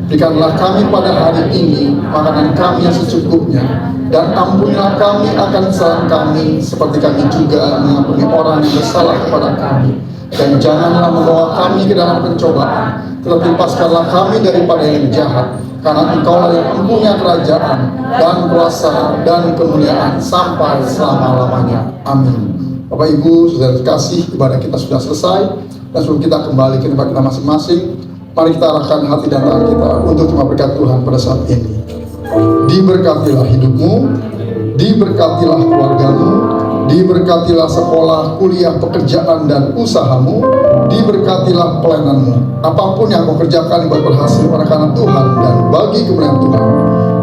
Berikanlah kami pada hari ini makanan kami yang secukupnya, dan ampunilah kami akan kesalahan kami, seperti kami juga mengampuni orang yang bersalah kepada kami. Dan janganlah membawa kami ke dalam pencobaan, tetapi lepaskanlah kami daripada yang jahat. Karena Engkau yang mempunyai kerajaan dan kuasa dan kemuliaan sampai selama-lamanya. Amin. Bapak Ibu, saudara kasih, ibadah kita sudah selesai. Dan sebelum kita kembali ke tempat kita masing-masing, mari kita arahkan hati dan tangan kita untuk terima berkat Tuhan pada saat ini. Diberkatilah hidupmu, diberkatilah keluargamu, diberkatilah sekolah, kuliah, pekerjaan, dan usahamu, diberkatilah pelayananmu. Apapun yang kau kerjakan buat berhasil oleh karena Tuhan dan bagi kemuliaan Tuhan.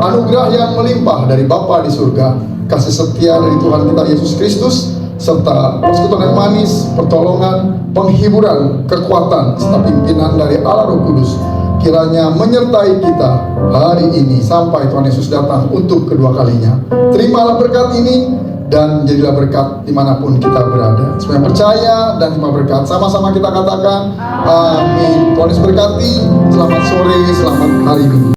Anugerah yang melimpah dari Bapa di surga, kasih setia dari Tuhan kita Yesus Kristus, serta persekutuan yang manis, pertolongan, penghiburan, kekuatan, serta pimpinan dari Allah Roh Kudus, kiranya menyertai kita hari ini sampai Tuhan Yesus datang untuk kedua kalinya. Terimalah berkat ini dan jadilah berkat dimanapun kita berada. Semua yang percaya dan terima berkat, sama-sama kita katakan amin. Tuhan Yesus berkati. Selamat sore, selamat hari Minggu.